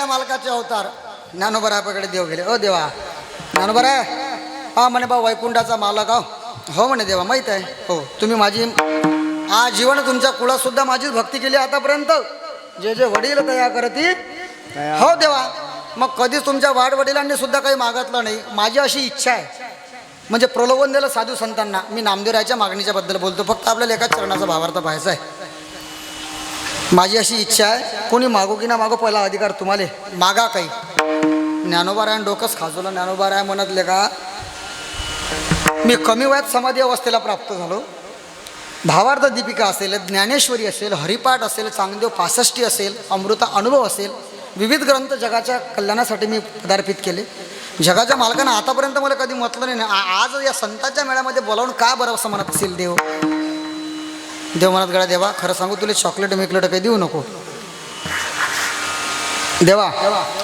Speaker 1: मालकाचे अवतार ज्ञानोबरायाकडे देव गेले. ओ देवा, ज्ञानोबराय म्हणे बा वैकुंठाचा मालक हो म्हणे देवा माहीत आहे. हो, तुम्ही माझी जीवन तुमच्या कुळात सुद्धा माझीच भक्ती केली आतापर्यंत. जे जे वडील तया करती हो देवा. मग कधीच तुमच्या वाडवडिलांनी सुद्धा काही मागितलं नाही. माझी अशी इच्छा आहे, म्हणजे प्रलोभन दिलं साधू संतांना. मी नामदेवरायाच्या मागणीच्या बद्दल बोलतो, फक्त आपल्याला एकाच चरणाचा भावार्थ पाहायचा आहे. माझी अशी इच्छा आहे, कोणी मागो की ना मागो, पहिला अधिकार तुम्हाला. मागा काही ज्ञानोबारायण डोकंच खाजवलं. ज्ञानोबाराय म्हणतले का, मी कमी वयात समाधी अवस्थेला प्राप्त झालो. भावार्थ दीपिका असेल, ज्ञानेश्वरी असेल, हरिपाठ असेल, चांगदेव 65 असेल, अमृता अनुभव असेल, विविध ग्रंथ जगाच्या कल्याणासाठी मी पदार्पित केले. जगाच्या मालकानं आतापर्यंत मला कधी म्हटलं नाही. आज या संतांच्या मेळ्यामध्ये बोलावून का बरं असं म्हणत असेल देव. देव म्हणत गळा देवा खरं सांगू तुला चॉकलेट मिकलेट काही देऊ नको. देवा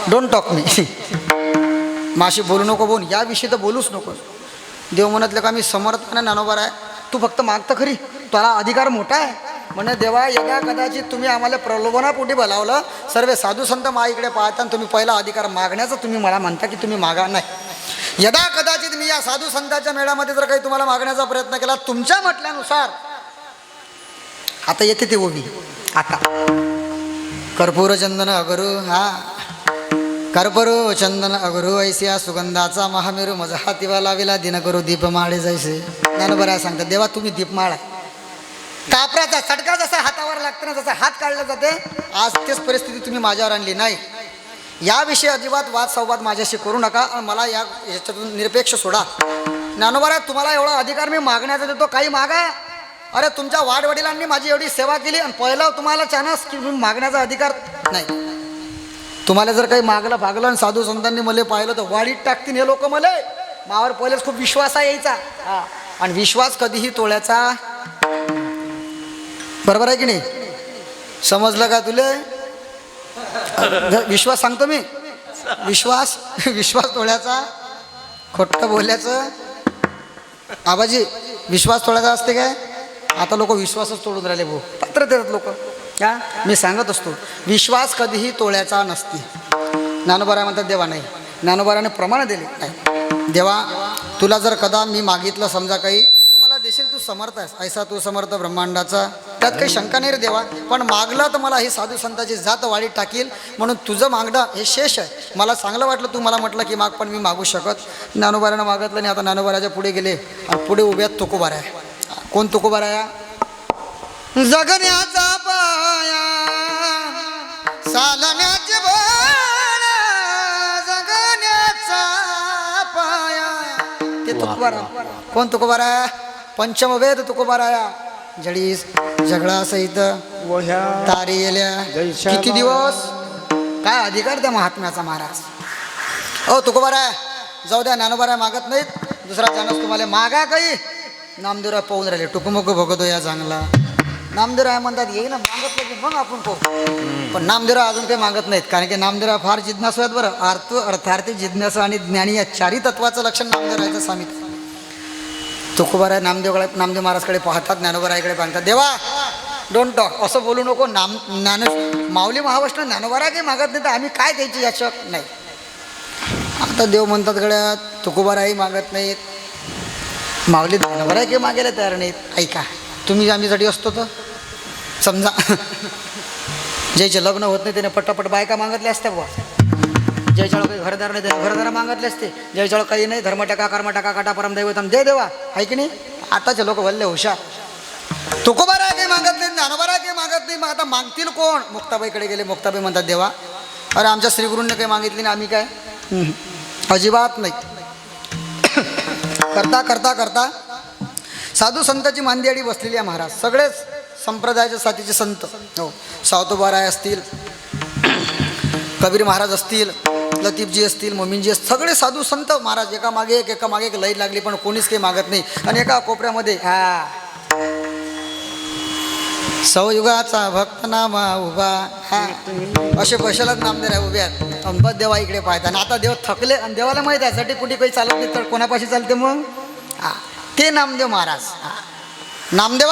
Speaker 1: डोंट टॉक मी, माशी बोलू नको, बोल याविषयी तर बोलूच नको. देव म्हणतलं का मी समर्थ आणि ज्ञानोबा आहे, तू फक्त मागतं खरी, तुला अधिकार मोठा आहे. म्हणे देवा यदा कदाचित तुम्ही आम्हाला प्रलोभनापोटी बोलावलं, सर्व साधू संत इकडे पाहता, तुम्ही पहिला अधिकार मागण्याचा तुम्ही मला म्हणता की तुम्ही मागा नाही. यदा कदाचित मी या साधू संतांच्या मेळ्यामध्ये जर काही तुम्हाला मागण्याचा प्रयत्न केला तुमच्या म्हटल्यानुसार, आता येते ते ओवी. आता कर्पूर चंदन अगरू, हा कर्पूर चंदन अगरू ऐसिया सुगंधाचा महामेरू मजा हातीवा लाविला दिन करू दीपमाळे जैसे. ज्ञानोबा सांगतात देवा तुम्ही दीपमाळा. कापराचा चटका जसा हातावर लागतो ना, जसा हात काढला जाते, आज तेच परिस्थिती तुम्ही माझ्यावर आणली नाही. याविषयी अजिबात वाद संवाद माझ्याशी करू नका, मला याच्यातून निरपेक्ष सोडा. ज्ञानोबा तुम्हाला एवढा अधिकार मी मागण्याचा देतो, काही मागा. अरे तुमच्या वाडवडिलांनी माझी एवढी सेवा केली आणि पहिला तुम्हाला चानस की मी मागण्याचा अधिकार नाही. तुम्हाला जर काही मागलं भागलं आणि साधू संतांनी मला पाहिलं तर वाडीत टाकतील हे लोक. मला मावर पहिलेच खूप विश्वास यायचा, आणि विश्वास कधीही तोळ्याचा. बरोबर आहे की नाही? समजलं का तुले? विश्वास सांगतो मी, विश्वास तोळ्याचा, खोटं बोलल्याचं. आबाजी विश्वास तोळ्याचा असते काय? आता लोक विश्वासच तोडून राहिले भाऊ, पत्र देतात लोक. का मी सांगत असतो विश्वास कधीही तोळ्याचा नसते. ज्ञानोबा म्हणतात देवा नाही, ज्ञानोबाने प्रमाण दिले नाही. देवा तुला जर कदा मी मागितलं समजा काही, तू मला देशील, तू समर्थ आहेस, ऐसा तू समर्थ ब्रह्मांडाचा, त्यात काही शंका नाही रे देवा. पण मागलं तर मला ही साधू संतांची जात वाढीत टाकील, म्हणून तुझं मागणं हे शेष आहे. मला चांगलं वाटलं तू मला म्हटलं की माग, पण मी मागू शकत. ज्ञानोबाने मागितलं नाही. आता ज्ञानोबाच्या पुढे गेले आणि पुढे उभ्यात तुकोबारा आहे. कोण तुकोबारा आहे? जगण्याचा पाया चालण्याचे बळ, जगण्याचा पाया ते तुकोबारा. कोण तुकोबारा? पंचमवेद तुकोबारा. जडी झगडा सहित तारी येल्या किती दिवस, काय अधिकार त्या महात्म्याचा महाराज. ओ तुकोबारा जाऊ द्या, ज्ञानोबारा मागत नाहीत, दुसरा चानस तुम्हाला मागा. काही नामदेवराय पाहून राहिले टुकुमुक बघतो या चांगला. नामदेवराय म्हणतात येईल ना, मागत की मग आपण पाहू. पण नामदेवराय अजून काही मागत नाहीत, कारण की नामदेवराय फार जिज्ञासू आहेत बरं. अर्थार्थी जिज्ञासू आणि ज्ञानी या चारी तत्वाचं लक्षण नामदेवरायचं सामित. तुकोबाराय नामदेव महाराजकडे पाहतात, ज्ञानोबारायकडे पाहतात. देवा डोंट टॉक, असं बोलू नको. माऊली महावैष्णव ज्ञानोबाराय काही मागत नाही तर आम्ही काय द्यायची याचक नाही. आता देव म्हणतात गड्यात तुकोबाराही मागत नाहीत, माऊली ज्ञानोबाराय काही मागायला तयार नाहीत. ऐका तुम्ही आमच्यासाठी असतो तर समजा ज्याचे लग्न होत नाही त्याने पटापट बायका मागितल्या असत्या बुवा. ज्याच्यावर काही घरदार नाही त्याने घरदार मागितले असते. ज्याच्यावर काही नाही धर्म टाका कर्म टाका काटा परमदैवतम जय देवा, आहे की नाही? आताचे लोक वल्ले हुशार. तुकोबाराय काही मागत नाही, ज्ञानोबाराय काही मागत नाही. मग आता मागतील कोण? मुक्ताबाईकडे गेले. मुक्ताबाई म्हणतात देवा अरे आमच्या श्रीगुरूंनी काही मागितली ना, आम्ही काय अजिबात नाही. करता करता करता साधू संतांची मांदियाडी बसलेली आहे महाराज. सगळेच संप्रदायाच्या साथीचे संत, हो, सावतोबाराय असतील, कबीर महाराज असतील, लतीफजी असतील, मोमीनजी असतील, सगळे साधू संत महाराज एका मागे एक लई लागली, पण कोणीच काही मागत नाही. आणि एका कोपऱ्यामध्ये सवयुगाचा भक्त नामा उभा, असे बशालाच नामदेव उभे आहेत. अंबत देवा इकडे पाहतात. आणि आता देव थकले आणि देवाला माहीत आहे साठी कुठे काही चालत नाही तर कोणापाशी चालते मग? ते नामदेव महाराज. नामदेव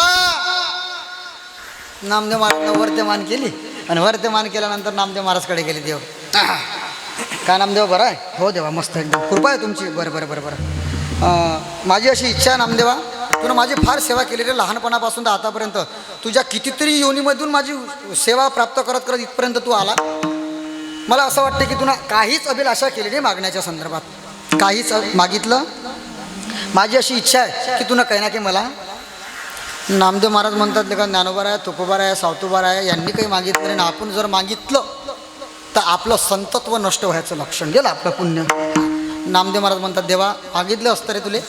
Speaker 1: महाराज वरते मान केली आणि वरते मान केल्यानंतर नामदेव महाराजकडे गेले. देव काय नामदेव बरं आहे? हो देवा मस्त, एकदम कृपा आहे तुमची. बरं. माझी अशी इच्छा आहे नामदेवा, तुला माझी फार सेवा केलेली आहे लहानपणापासून तर आतापर्यंत. तुझ्या कितीतरी योनीमधून माझी सेवा प्राप्त करत करत इथपर्यंत तू आला. मला असं वाटतं की तुला काहीच अभिलाषा केली नाही मागण्याच्या संदर्भात, काहीच मागितलं. माझी अशी इच्छा आहे की तुला काही ना काही मला. नामदेव महाराज म्हणतात का ज्ञानोबाराय तुकोबाराय सावतोबाराय यांनी काही मागितलं नाही, आपण जर मागितलं तर आपलं संतत्व नष्ट व्हायचं लक्षण गेलं आपलं पुण्य. नामदेव महाराज म्हणतात देवा मागितलं असतं रे तुले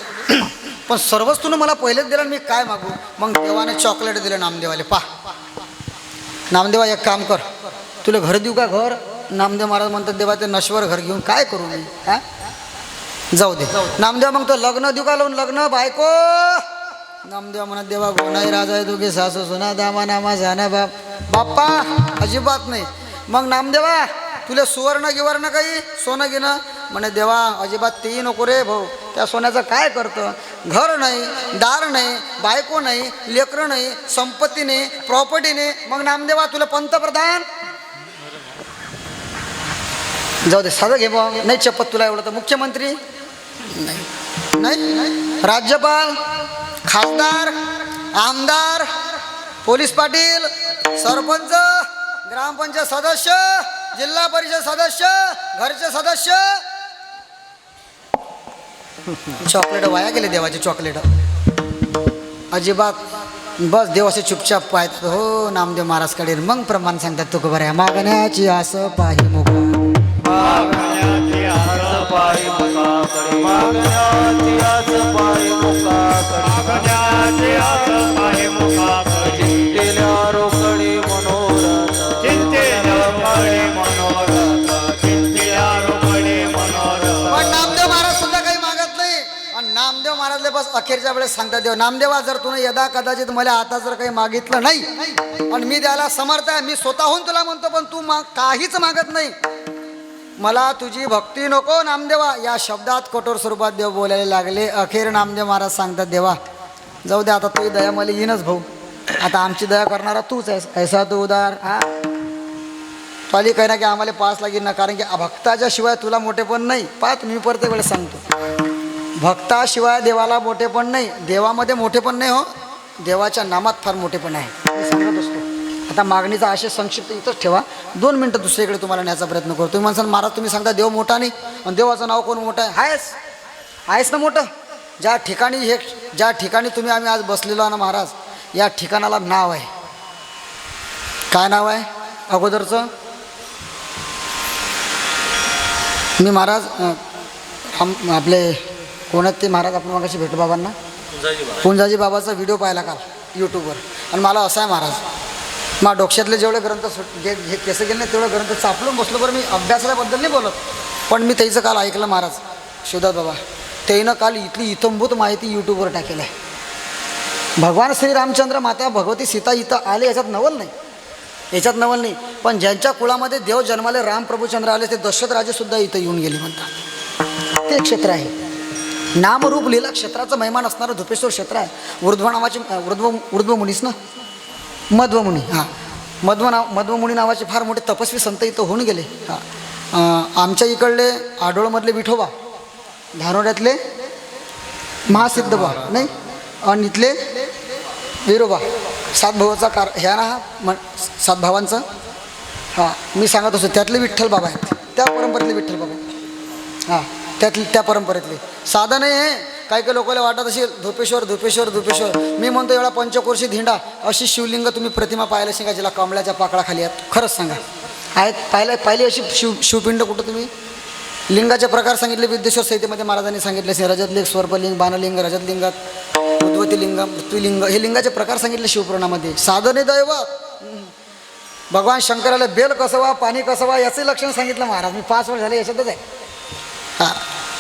Speaker 1: पण सर्वच तुला मला पहिलेच दिलं मी काय मागू. मग देवाने चॉकलेट दिलं नामदेवाले. नामदेवा एक काम कर तुला घर देऊ का घर. नामदेव महाराज म्हणतात देवा ते नश्वर घर घेऊन काय करू मी. जाऊ दे. नामदेव मग तो लग्न देऊ का लावून लग्न बायको. नामदेव म्हणत देवा गोनाई राजा आहे दोघे सासू सुना दामा नामा जाना बाप्पा अजिबात नाही. मग नामदेवा तुला सुवर्ण गिवर्ण काही सोनं घेणं म्हणे देवा अजिबात तेही नको रे भाऊ. त्या सोन्याचं काय करतं. घर नाही दार नाही बायको नाही लेकरं नाही संपत्ती नाही प्रॉपर्टी नाही. मग नामदेवा तुला पंतप्रधान. जाऊ दे साधं घे बा नाही चपत तुला एवढं तर मुख्यमंत्री नाही राज्यपाल खासदार आमदार पोलीस पाटील सरपंच ग्रामपंचायत सदस्य जिल्हा परिषद सदस्य घरचे सदस्य. चॉकलेट वाया गेले देवाचे चॉकलेट अजिबात. बस देव असे चुपचाप पाहत हो नामदेव महाराजकडे. मग प्रमाण सांगतात तो बऱ्या मागण्याची आस पाही मुका
Speaker 2: मागण्याची आस पायी मुखाकडे मागण्याची आस पायी मुखाकडे मागण्याची आस पायी मुखाकडे चिंतेल्या रोकडी मनोरथ चिंतेल्या रोकडी मनोरथ चिंतेल्या रोकडी मनोरथ.
Speaker 1: पण नामदेव महाराज सुद्धा काही मागत नाही. आणि नामदेव महाराजले बस अखेरच्या वेळेस सांगतात देव नामदेवा जर तुने यदा कदाचित मला आता जर काही मागितलं नाही आणि मी द्यायला समर्थ आहे मी स्वतःहून तुला म्हणतो पण तू काहीच मागत नाही मला तुझी भक्ती नको नामदेवा. या शब्दात कठोर स्वरूपात देव बोलायला लागले. अखेर नामदेव महाराज सांगतात देवा जाऊ दे आता तुझी दया मला येईनच भाऊ. आता आमची दया करणारा तूच आहेस. ऐसा तू उदार पाली काही ना की आम्हाला पास लागेल ना. कारण की भक्ताच्या शिवाय तुला मोठेपण नाही. पाच मी प्रत्येक वेळेस सांगतो भक्ताशिवाय देवाला मोठेपण नाही. देवामध्ये मोठेपण नाही हो देवाच्या नामात फार मोठेपण आहे. मी सांगत असतो. आता मागणीचा आशय संक्षिप्त इथंच ठेवा. 2 मिनटं दुसरीकडे तुम्हाला न्यायचा प्रयत्न करतो. तुम्ही म्हणसाल महाराज तुम्ही सांगता देव मोठा नाही आणि देवाचं नाव कोण मोठं आहे. आहेस ना मोठं. ज्या ठिकाणी तुम्ही आम्ही आज बसलेलो आहे ना महाराज या ठिकाणाला नाव आहे. काय नाव आहे अगोदरचं. मी महाराज आपले कोण आहेत ते महाराज आपण मागाशी भेटू बाबांना पुंजाजी बाबाचा व्हिडिओ पाहिला काल यूट्यूबवर. आणि मला असं आहे महाराज मा डोक्यातले जेवढे ग्रंथ हे केस गेले नाही तेवढे ग्रंथ चापलून बसलो. बरं मी अभ्यासाबद्दल नाही बोलत पण मी त्याचं काल ऐकलं महाराज शिवदास बाबा त्यानं काल इथली इतंभूत माहिती यूट्यूबवर टाकेल आहे. भगवान श्रीरामचंद्र माता भगवती सीता इथं आले याच्यात नवल नाही. पण ज्यांच्या कुळामध्ये देव जन्माले रामप्रभूचंद्र आले ते दशरथ राजेसुद्धा इथं येऊन गेले म्हणतात. ते क्षेत्र आहे नामरूप लीला क्षेत्राचं महिमान असणारं धुपेश्वर क्षेत्र आहे. ऊर्ध्व नावाचे ऊर्ध्व मुनीस ना मध्वमुनी. मध्वमुनी नावाचे फार मोठे तपस्वी संत इथं होऊन गेले. आमच्या इकडले आडोळमधले विठोबा धानोड्यातले महासिद्धबा नाही आणि इथले विरोबा 7 भावाचा ह्या ना 7 भावांचं मी सांगत असतो त्यातले विठ्ठल बाबा आहेत. त्या परंपरेतले विठ्ठल बाबा त्या परंपरेतले. साधं नाही आहे. काही लोकांना वाटत असेल धुपेश्वर. मी म्हणतो एवढा पंचकोर्शी धिंडा अशी शिवलिंग तुम्ही प्रतिमा पाहायला शिका जिला कमळाच्या पाकळाखाली आहेत. खरंच सांगा आहेत पाहिली अशी शिवपिंड कुठं तुम्ही. लिंगाचे प्रकार सांगितले विद्येश्वर संहितेमध्ये महाराजांनी सांगितले. रजतलिंग स्वर्पलिंग बाणलिंग रजतलिंगात उद्वतीलिंग पृथ्वीलिंग हे लिंगाचे प्रकार सांगितले शिवपुराणामध्ये. साधने दैवत भगवान शंकराला बेल कसवा पाणी कसवा याचं लक्षण सांगितलं महाराज. मी 5 वर्ष झाले याच्यातच आहे.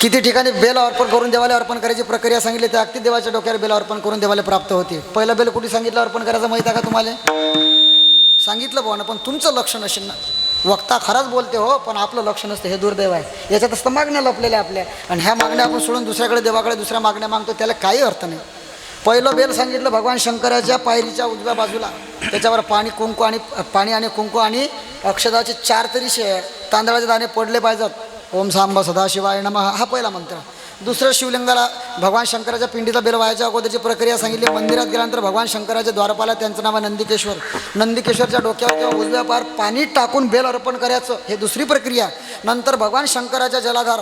Speaker 1: किती ठिकाणी बेल अर्पण करून देवाला अर्पण करायची प्रक्रिया सांगितली त्या अगदी देवाच्या डोक्यावर बेल अर्पण करून देवाला प्राप्त होते. पहिलं बेल कुठे सांगितलं अर्पण करायचं माहिती आहे का तुम्हाला. सांगितलं भावना पण तुमचं लक्ष नसेल ना. वक्ता खराच बोलते हो पण आपलं लक्ष नसतं. हे दुर्दैव आहे. याच्यात असतं मागण्या लपलेल्या आपल्या आणि ह्या मागण्या आपण सोडून दुसऱ्याकडे देवाकडे दुसऱ्या मागण्या मागतो त्याला काही अर्थ नाही. पहिलं बेल सांगितलं भगवान शंकराच्या पायरीच्या उजव्या बाजूला त्याच्यावर पाणी आणि कुंकू आणि अक्षदाचे 4 तरी तांदळाचे दाणे पडले पाहिजेत. ओम सांब सदाशिवाय नमः हा पहिला मंत्र. दुसरं शिवलिंगाला भगवान शंकराच्या पिंडीचा बेल व्हायच्या अगोदरची प्रक्रिया सांगितली. मंदिरात गेल्यानंतर भगवान शंकराच्या द्वारपाला त्यांचं नाव आहे नंदिकेश्वरच्या डोक्यावर किंवा उजव्या पार पाणी टाकून बेल अर्पण करायचं हे दुसरी प्रक्रिया. नंतर भगवान शंकराच्या जलाधार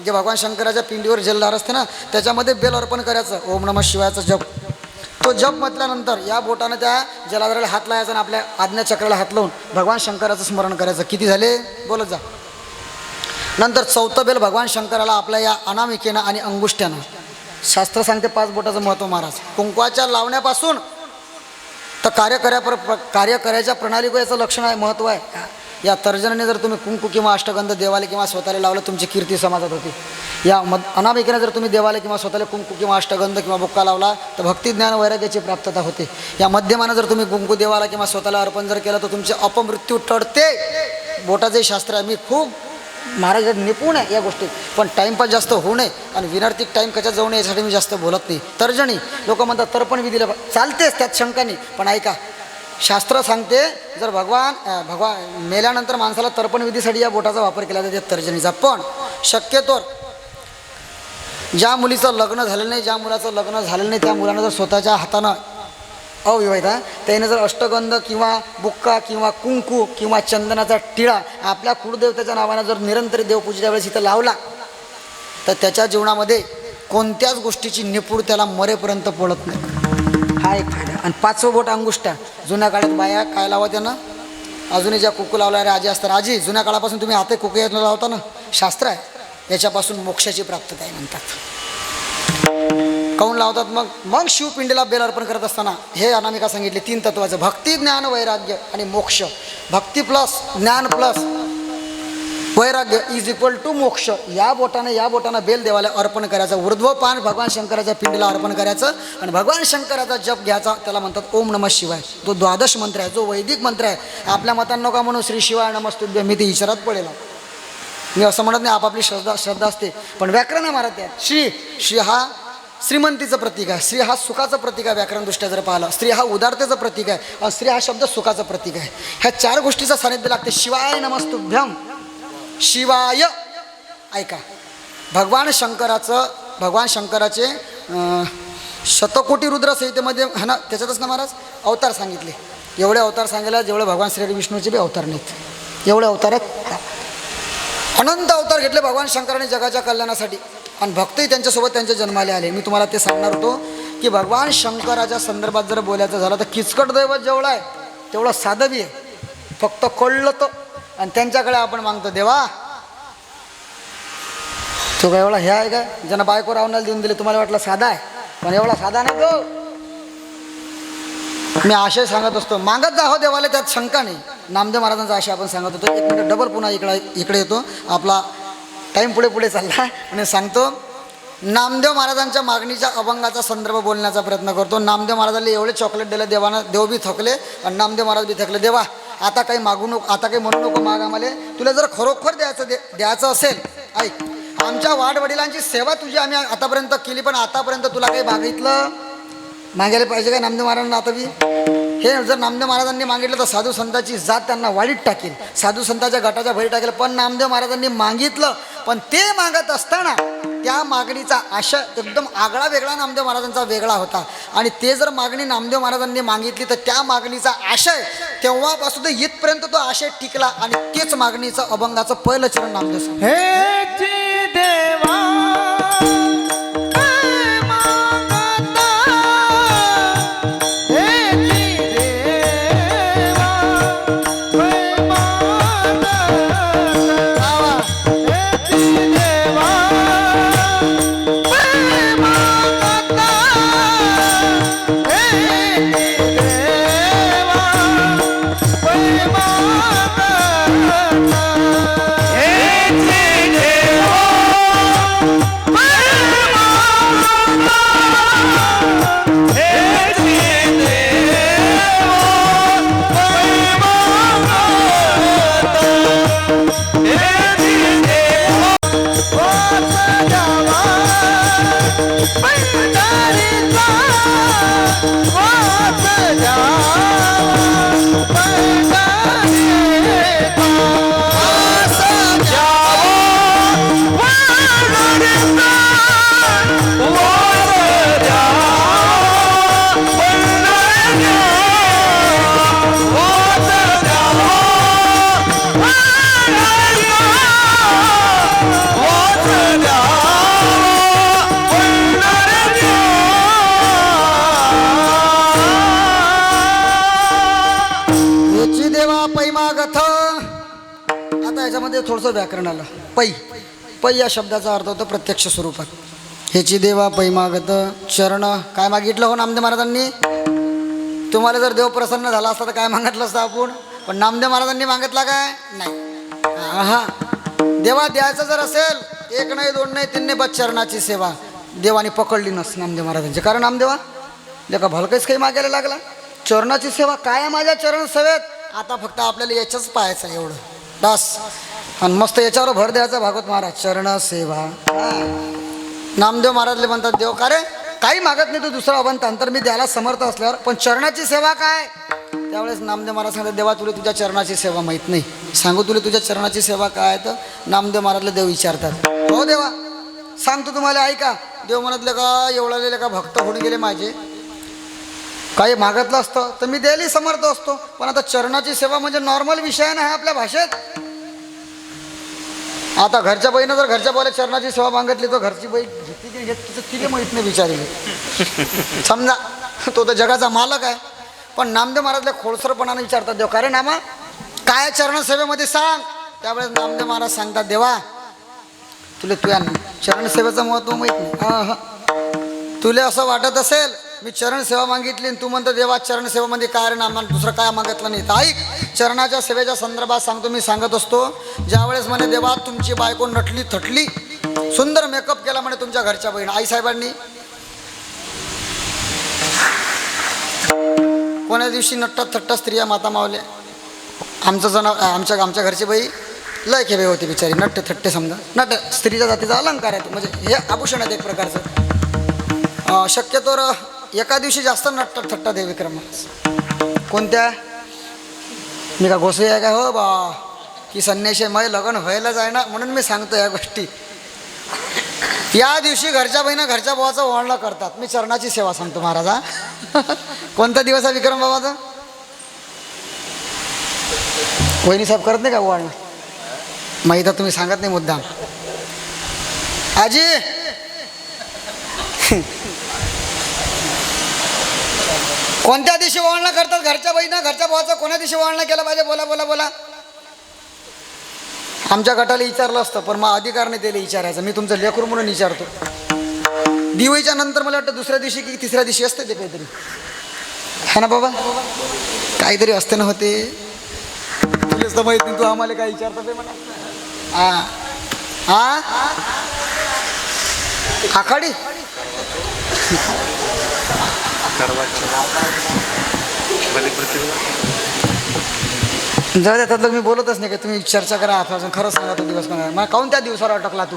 Speaker 1: जे भगवान शंकराच्या पिंडीवर जलधार असते ना त्याच्यामध्ये बेल अर्पण करायचं. ओम नमः शिवायचा जप तो जप म्हटल्यानंतर या बोटानं त्या जलाधाराला हात लावायचा आणि आपल्या आज्ञाचक्राला हात लावून भगवान शंकराचं स्मरण करायचं. किती झाले बोलत जा. नंतर चौथं बेल भगवान शंकराला आपल्या या अनामिकेनं आणि अंगुष्ट्यानं, शास्त्र सांगते 5 बोटाचं महत्त्व महाराज. कुंकवाच्या लावण्यापासून तर कार्य करायच्या प्रणालीको याचं लक्षण आहे, महत्त्व आहे. या तर्जनीने जर तुम्ही कुंकू किंवा अष्टगंध देवाला किंवा स्वतःला लावलं तुमची कीर्ती समाजात होती. या अनामिकेने जर तुम्ही देवाला किंवा स्वतःला कुंकू किंवा अष्टगंध किंवा बुक्का लावला तर भक्ती ज्ञान वैराग्याची प्राप्तता होते. या मध्यमानं जर तुम्ही कुंकू देवाला किंवा स्वतःला अर्पण जर केलं तर तुमचे अपमृत्यू टळते. बोटाचे शास्त्र आहे. मी खूप महाराज निपुण आहे या गोष्टीत, पण टाईमपास जास्त होऊ नये आणि विनार्थिक टाईम कशात जाऊ नये यासाठी मी जास्त बोलत नाही. तर्जनी लोक म्हणतात तर्पण विधीला चालतेच, त्यात शंका नाही, पण ऐका शास्त्र सांगते जर भगवान मेल्यानंतर माणसाला तर्पण विधीसाठी या बोटाचा वापर केला जाते तर्जनीचा. पण शक्यतोवर ज्या मुलीचं लग्न झालेलं नाही, ज्या मुलाचं लग्न झालेलं नाही त्या मुलानं जर स्वतःच्या हातानं अविवाहित त्याने जर अष्टगंध किंवा बुक्का किंवा कुंकू किंवा चंदनाचा टिळा आपल्या कुळदेवतेच्या नावानं जर निरंतर देवपूजेच्या वेळेस इथं लावला तर त्याच्या जीवनामध्ये कोणत्याच गोष्टीची निपुण त्याला मरेपर्यंत पडत नाही. हा एक फायदा. आणि 5वं बोट अंगुष्ठा. जुन्या काळात बाया काय लावा त्यानं अजूनही ज्या कुकू लावणाऱ्या आजी असतात, आजी जुन्या काळापासून तुम्ही हाते कुकू यातनं लावता ना, शास्त्र आहे याच्यापासून मोक्षाची प्राप्तता आहे म्हणतात. काऊन लावतात मग शिवपिंडीला बेल अर्पण करत असताना हे अनामिका सांगितले 3 तत्वाचं, भक्ती ज्ञान वैराग्य आणि मोक्ष. भक्ती प्लस ज्ञान प्लस वैराग्य इज इक्वल टू मोक्ष. या बोटानं बेल देवाला अर्पण करायचं. ऊर्ध्व पान भगवान शंकराच्या पिंडीला अर्पण करायचं आणि भगवान शंकराचा जप घ्यायचा. त्याला म्हणतात ओम नमः शिवाय. तो द्वादश मंत्र आहे, जो वैदिक मंत्र आहे. आपल्या मतांना का म्हणून श्री शिवाय नमस्तुभ्यं मी ते विचारात पडेल. मी असं म्हणत नाही, आपापली श्रद्धा असते, पण व्याकरण आहे महाराज त्यात. श्री हा श्रीमंतीचं प्रतीक आहे, स्त्री हा सुखाचं प्रतीक आहे. व्याकरणदृष्ट्या जर पाहिलं स्त्री हा उदारतेचं प्रतीक आहे आणि स्त्री हा शब्द सुखाचं प्रतीक आहे. ह्या 4 गोष्टीचं सानिध्य लागते. शिवाय नमस्तुभ्यं शिवाय. ऐका भगवान शंकराचे शतकोटी रुद्र संहितेमध्ये हा ना, त्याच्यातच ना महाराज अवतार सांगितले. एवढे अवतार सांगायला जेवढे भगवान श्री विष्णूचे बी अवतार नाहीत, एवढे अवतार आहेत. अनंत अवतार घेतले भगवान शंकराने जगाच्या कल्याणासाठी आणि भक्तही त्यांच्यासोबत त्यांच्या जन्माले आले. मी तुम्हाला ते सांगणार होतो की भगवान शंकराच्या संदर्भात जर बोलायचं झालं तर किचकट दैवत जेवढं आहे तेवढं साधं बी आहे. फक्त कळलं तर आणि त्यांच्याकडे आपण मागतो देवा तो काय एवढा हे आहे का ज्यांना बायको रावणाला देऊन दिले. तुम्हाला वाटलं साधा आहे, पण एवढा साधा नाही तो. मी आशय सांगत असतो, मागत जा हो देवाला, त्यात शंका नाही. नामदेव महाराजांचा आशय आपण सांगत होतो. 1 मिनिट डबल पुन्हा इकडे येतो. आपला टाईम पुढे चालला आणि सांगतो. नामदेव महाराजांच्या मागणीच्या अभंगाचा संदर्भ बोलण्याचा प्रयत्न करतो. नामदेव महाराजांनी एवढे चॉकलेट दिले देवानं, देव बी थकले आणि नामदेव महाराज बी थकले. देवा आता काही मागू नको, आता काही म्हणू नको माग आम्हाला. तुला जर खरोखर द्यायचं असेल, ऐक आमच्या वाडवडिलांची सेवा तुझी आम्ही आतापर्यंत केली, पण आतापर्यंत तुला काही मागायला पाहिजे काय नामदेव महाराजांना? आता बी हे जर नामदेव महाराजांनी मागितलं तर साधू संतांची जात त्यांना वाढीत टाकेल, साधू संतांच्या गटाच्या भरी टाकेल. पण नामदेव महाराजांनी मागितलं, पण ते मागत असताना त्या मागणीचा आशय एकदम आगळा वेगळा नामदेव महाराजांचा वेगळा होता. आणि ते जर मागणी नामदेव महाराजांनी मागितली तर त्या मागणीचा आशय तेव्हापासून तर इथपर्यंत तो आशय टिकला आणि तेच मागणीचं अभंगाचं पहिलं चरण नामदेव सांग.
Speaker 2: हे देवा
Speaker 3: हे
Speaker 1: पै मागथ. आता याच्यामध्ये थोडंसं व्याकरण आलं. पै पै या शब्दाचा अर्थ होतो प्रत्यक्ष स्वरूपात. ह्याची देवा पै मागत चरण. काय मागितलं हो नामदेव महाराजांनी? तुम्हाला जर देव प्रसन्न झाला असता तर काय मागितलं असतं आपण? पण नामदेव महाराजांनी मागितला काय? नाही. हा देवा द्यायचं जर असेल, एक नाही दोन नाही तीन नाही, बस चरणाची सेवा. देवाने पकडली नस नामदेव महाराजांची. कारण नामदेवा लेका भलकच काही मागायला लागला. चरणाची सेवा काय आहे माझ्या चरण सेवेत? आता फक्त आपल्याला याच्याच पाहायचं एवढं बस. आणि मस्त याच्यावर भर द्यायचा भागवत महाराज. चरण सेवा. नामदेव महाराजले म्हणतात देव का रे काही मागत नाही तू दुसरा अवंतान, तर मी द्यायला समर्थ असल्यावर, पण चरणाची सेवा काय? त्यावेळेस नामदेव महाराज सांगतात देवा तुला तुझ्या चरणाची सेवा माहीत नाही, सांगू तुला तुझ्या चरणाची सेवा काय? तर नामदेव महाराजला देव विचारतात हो देवा सांगतो तुम्हाला ऐका. देव म्हणतले का एवढाले का भक्त होऊन गेले माझे, काही मागितलं असतं तर मी द्यायला समर्थ असतो, पण आता चरणाची सेवा म्हणजे नॉर्मल विषय नाही आपल्या भाषेत. आता घरच्या बाईनं जर घरच्या बाईला चरणाची सेवा मागितली तर घरची बाई घेते की घेत तिचं तिला माहीत नाही विचारले. समजा तो तर जगाचा मालक आहे, पण नामदेव महाराजला खोडसरपणाने विचारतात देव का रे नामा काय चरणसेवेमध्ये सांग. त्यावेळेस नामदेव महाराज सांगतात देवा तुला तुझ्या चरणसेवेचं महत्त्व माहीत नाही. तुला असं वाटत असेल मी चरणसेवा मागितली आणि तू म्हणतो देवा चरणसेवेमध्ये काय रे नामा दुसरं काय मागितलं नाही. तर ऐक चरणाच्या सेवेच्या संदर्भात सांगतो. मी सांगत असतो ज्यावेळेस म्हणे देवा तुमची बायको नटली थटली सुंदर मेकअप केला म्हणे तुमच्या घरच्या बहीण आईसाहेबांनी, कोण्या दिवशी नट्टात थट्टा स्त्रिया माता मावल्या. आमचं जण आमच्या घरची बाई लय खेबे होती बिचारी, नट्टे थट्टे समजा. नट स्त्रीच्या जातीचा अलंकार आहे म्हणजे हे आभूषण आहे एक प्रकारचं. शक्यतोवर एका दिवशी जास्त नट्ट थट्टा दे विक्रम. कोणत्या मी का घोसई आहे का हो बा की संन्याशी मग लग्न व्हायला जाय ना म्हणून मी सांगतो या गोष्टी. या दिवशी घरच्या बहिणा घरच्या भावाचा ओवाळणं करतात. मी चरणाची सेवा सांगतो महाराजा. कोणता दिवस आहे विक्रम बाबाचा? वहिनी साहेब करत नाही का ओवाळणं? माहीत तुम्ही सांगत नाही मुद्दाम. आजी कोणत्या दिवशी ओवाळणं करतात घरच्या बहिणा घरच्या भावाचा? कोण्या दिवशी ओवाळणं केलं पाहिजे? बोला बोला बोला. आमच्या गटाला विचारलं असतं पण मग अधिकार नाही त्याला विचारायचं. मी तुमचं लेकरू म्हणून विचारतो. दिवाळीच्या नंतर मला वाटतं दुसऱ्या दिवशी की तिसऱ्या दिवशी असते ते काहीतरी है ना बाबा, काहीतरी असते ना होते. तुलाच तर माहिती तू आम्हाला काय विचारतो ते म्हणा. हा आखाडी जाऊ देतात लोक. मी बोलतच नाही का तुम्ही चर्चा करा आतापासून. खरंच सांगा तो दिवस म्हणा मग काहून त्या दिवसावर अटकला तू?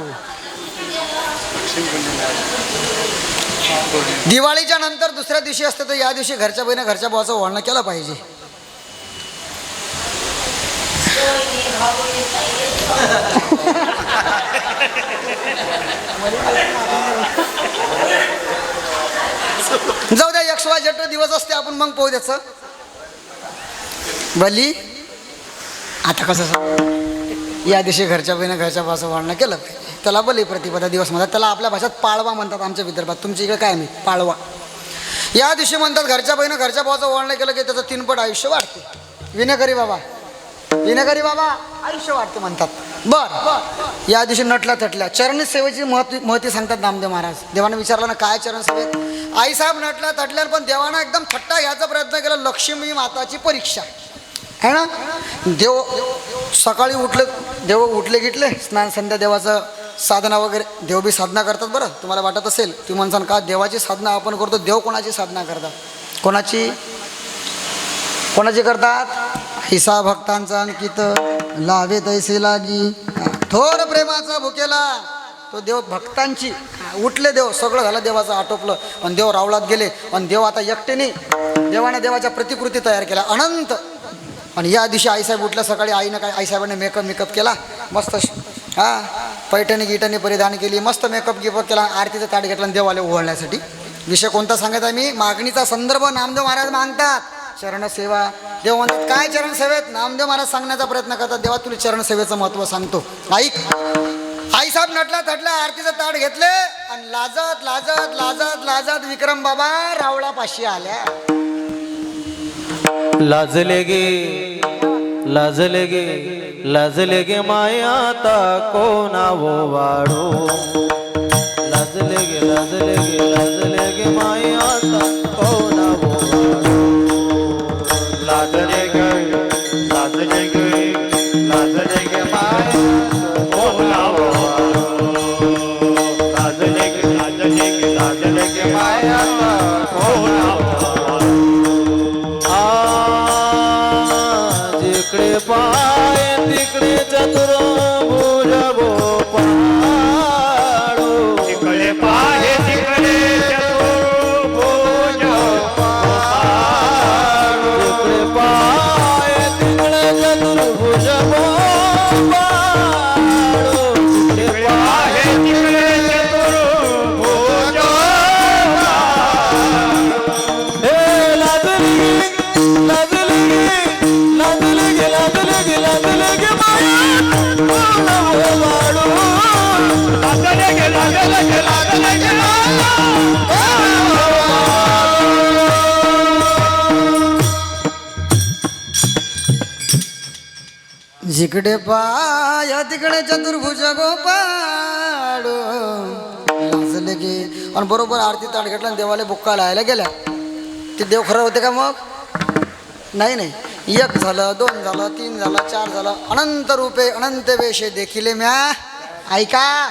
Speaker 1: दिवाळीच्या नंतर दुसऱ्या दिवशी असते तर या दिवशी घरच्या बहिणी घरच्या भावाचं ओवाळणं केलं पाहिजे. जाऊ द्या XYZ दिवस असते आपण मग पोहू द्याचं बली. आता कसं या दिवशी घरच्या बहिणी घरच्या भावाचं ओवाळणं केलं पाहिजे. त्याला बली प्रतिपदा दिवस म्हणतात. त्याला आपल्या भाषेत पाळवा म्हणतात आमच्या विदर्भात. तुमच्या इकडे काय नाही पाळवा. या दिवशी म्हणतात घरच्या बहिणी घरच्या भावाचं ओवाळणं केलं की त्याचं 3 पट आयुष्य वाढते. विनेकरी बाबा आयुष्य वाढते म्हणतात. बर या दिवशी नटल्या थटल्या चरण सेवेची महती सांगतात नामदेव महाराज. देवाने विचारलं ना काय चरण सेवेत? आईसाहेब नटल्या थटल्या पण देवानं एकदम थट्टा घ्यायचा प्रयत्न केला. लक्ष्मी माताची परीक्षा है ना. देव सकाळी देव उठले गिटले स्नान संध्या देवाचं साधना वगैरे. देव बी साधना करतात बरं. तुम्हाला वाटत असेल तुम्ही म्हणसान का देवाची साधना आपण करतो, देव कोणाची साधना करतात? कोणाची करतात? हिसा भक्तांचा अंकित लावे तैसे लागी थोर प्रेमाचा भुकेला. तो देव भक्तांची उठले देव सगळं झालं देवाचं आटोपलं आणि देव रावळात गेले. आणि देव आता एकटेने देवाने देवाच्या प्रतिकृती तयार केल्या अनंत. आणि या दिवशी आईसाहेब उठल्या सकाळी. आईनं काय आईसाहेबांनी मेकअप केला मस्त. पैठणी गिटणी परिधान केली मस्त मेकअप केला. आरतीचं ताट घेतलं आणि देवाला ओवाळण्यासाठी. विषय कोणता सांगत आहे मी? मागणीचा संदर्भ नामदेव महाराज मागतात. चरणसेवा. देव म्हणतात काय चरणसेवेत? नामदेव महाराज सांगण्याचा प्रयत्न करतात देवा तुला चरणसेवेचं महत्त्व सांगतो ऐक. आईसाहेब नटल्या थटल्या आरतीचं ताट घेतले आणि लाजत लाजत लाजत लाजत विक्रम बाबा रावळापाशी आल्या.
Speaker 2: लाजले गे लाजले गे माया आता कोणावो वाढो लाजले गे माया आता कोणावो वाढो
Speaker 3: लाजले गे माय कोणावो लाजले गे माया कोणावो
Speaker 2: जिकडे पाय तिकडे चतुर्भुज गोपाळो
Speaker 3: तिकडे पाहे तिकडे चतुर्भुज गोपाळो
Speaker 2: जिकडे पाय तिकडे चतुर्भुज गोपाळो
Speaker 3: तिकडे पाहे तिकडे चतुर्भुज
Speaker 2: हे लाजली गे माया कोणावो वाढो
Speaker 3: लाजले गे
Speaker 1: जिकडे पाय तिकडे चतुर्भुज गोपाळो लाजले गे. आणि बरोबर आरती ताट घेतला आणि देवाला बुक्का लायला गेल्या. ते देव खरं होते का मग? नाही. एक झालं, दोन झालं, तीन झालं, चार झालं. अनंत रूपे अनंत वेशे देखिले म्या. ऐका,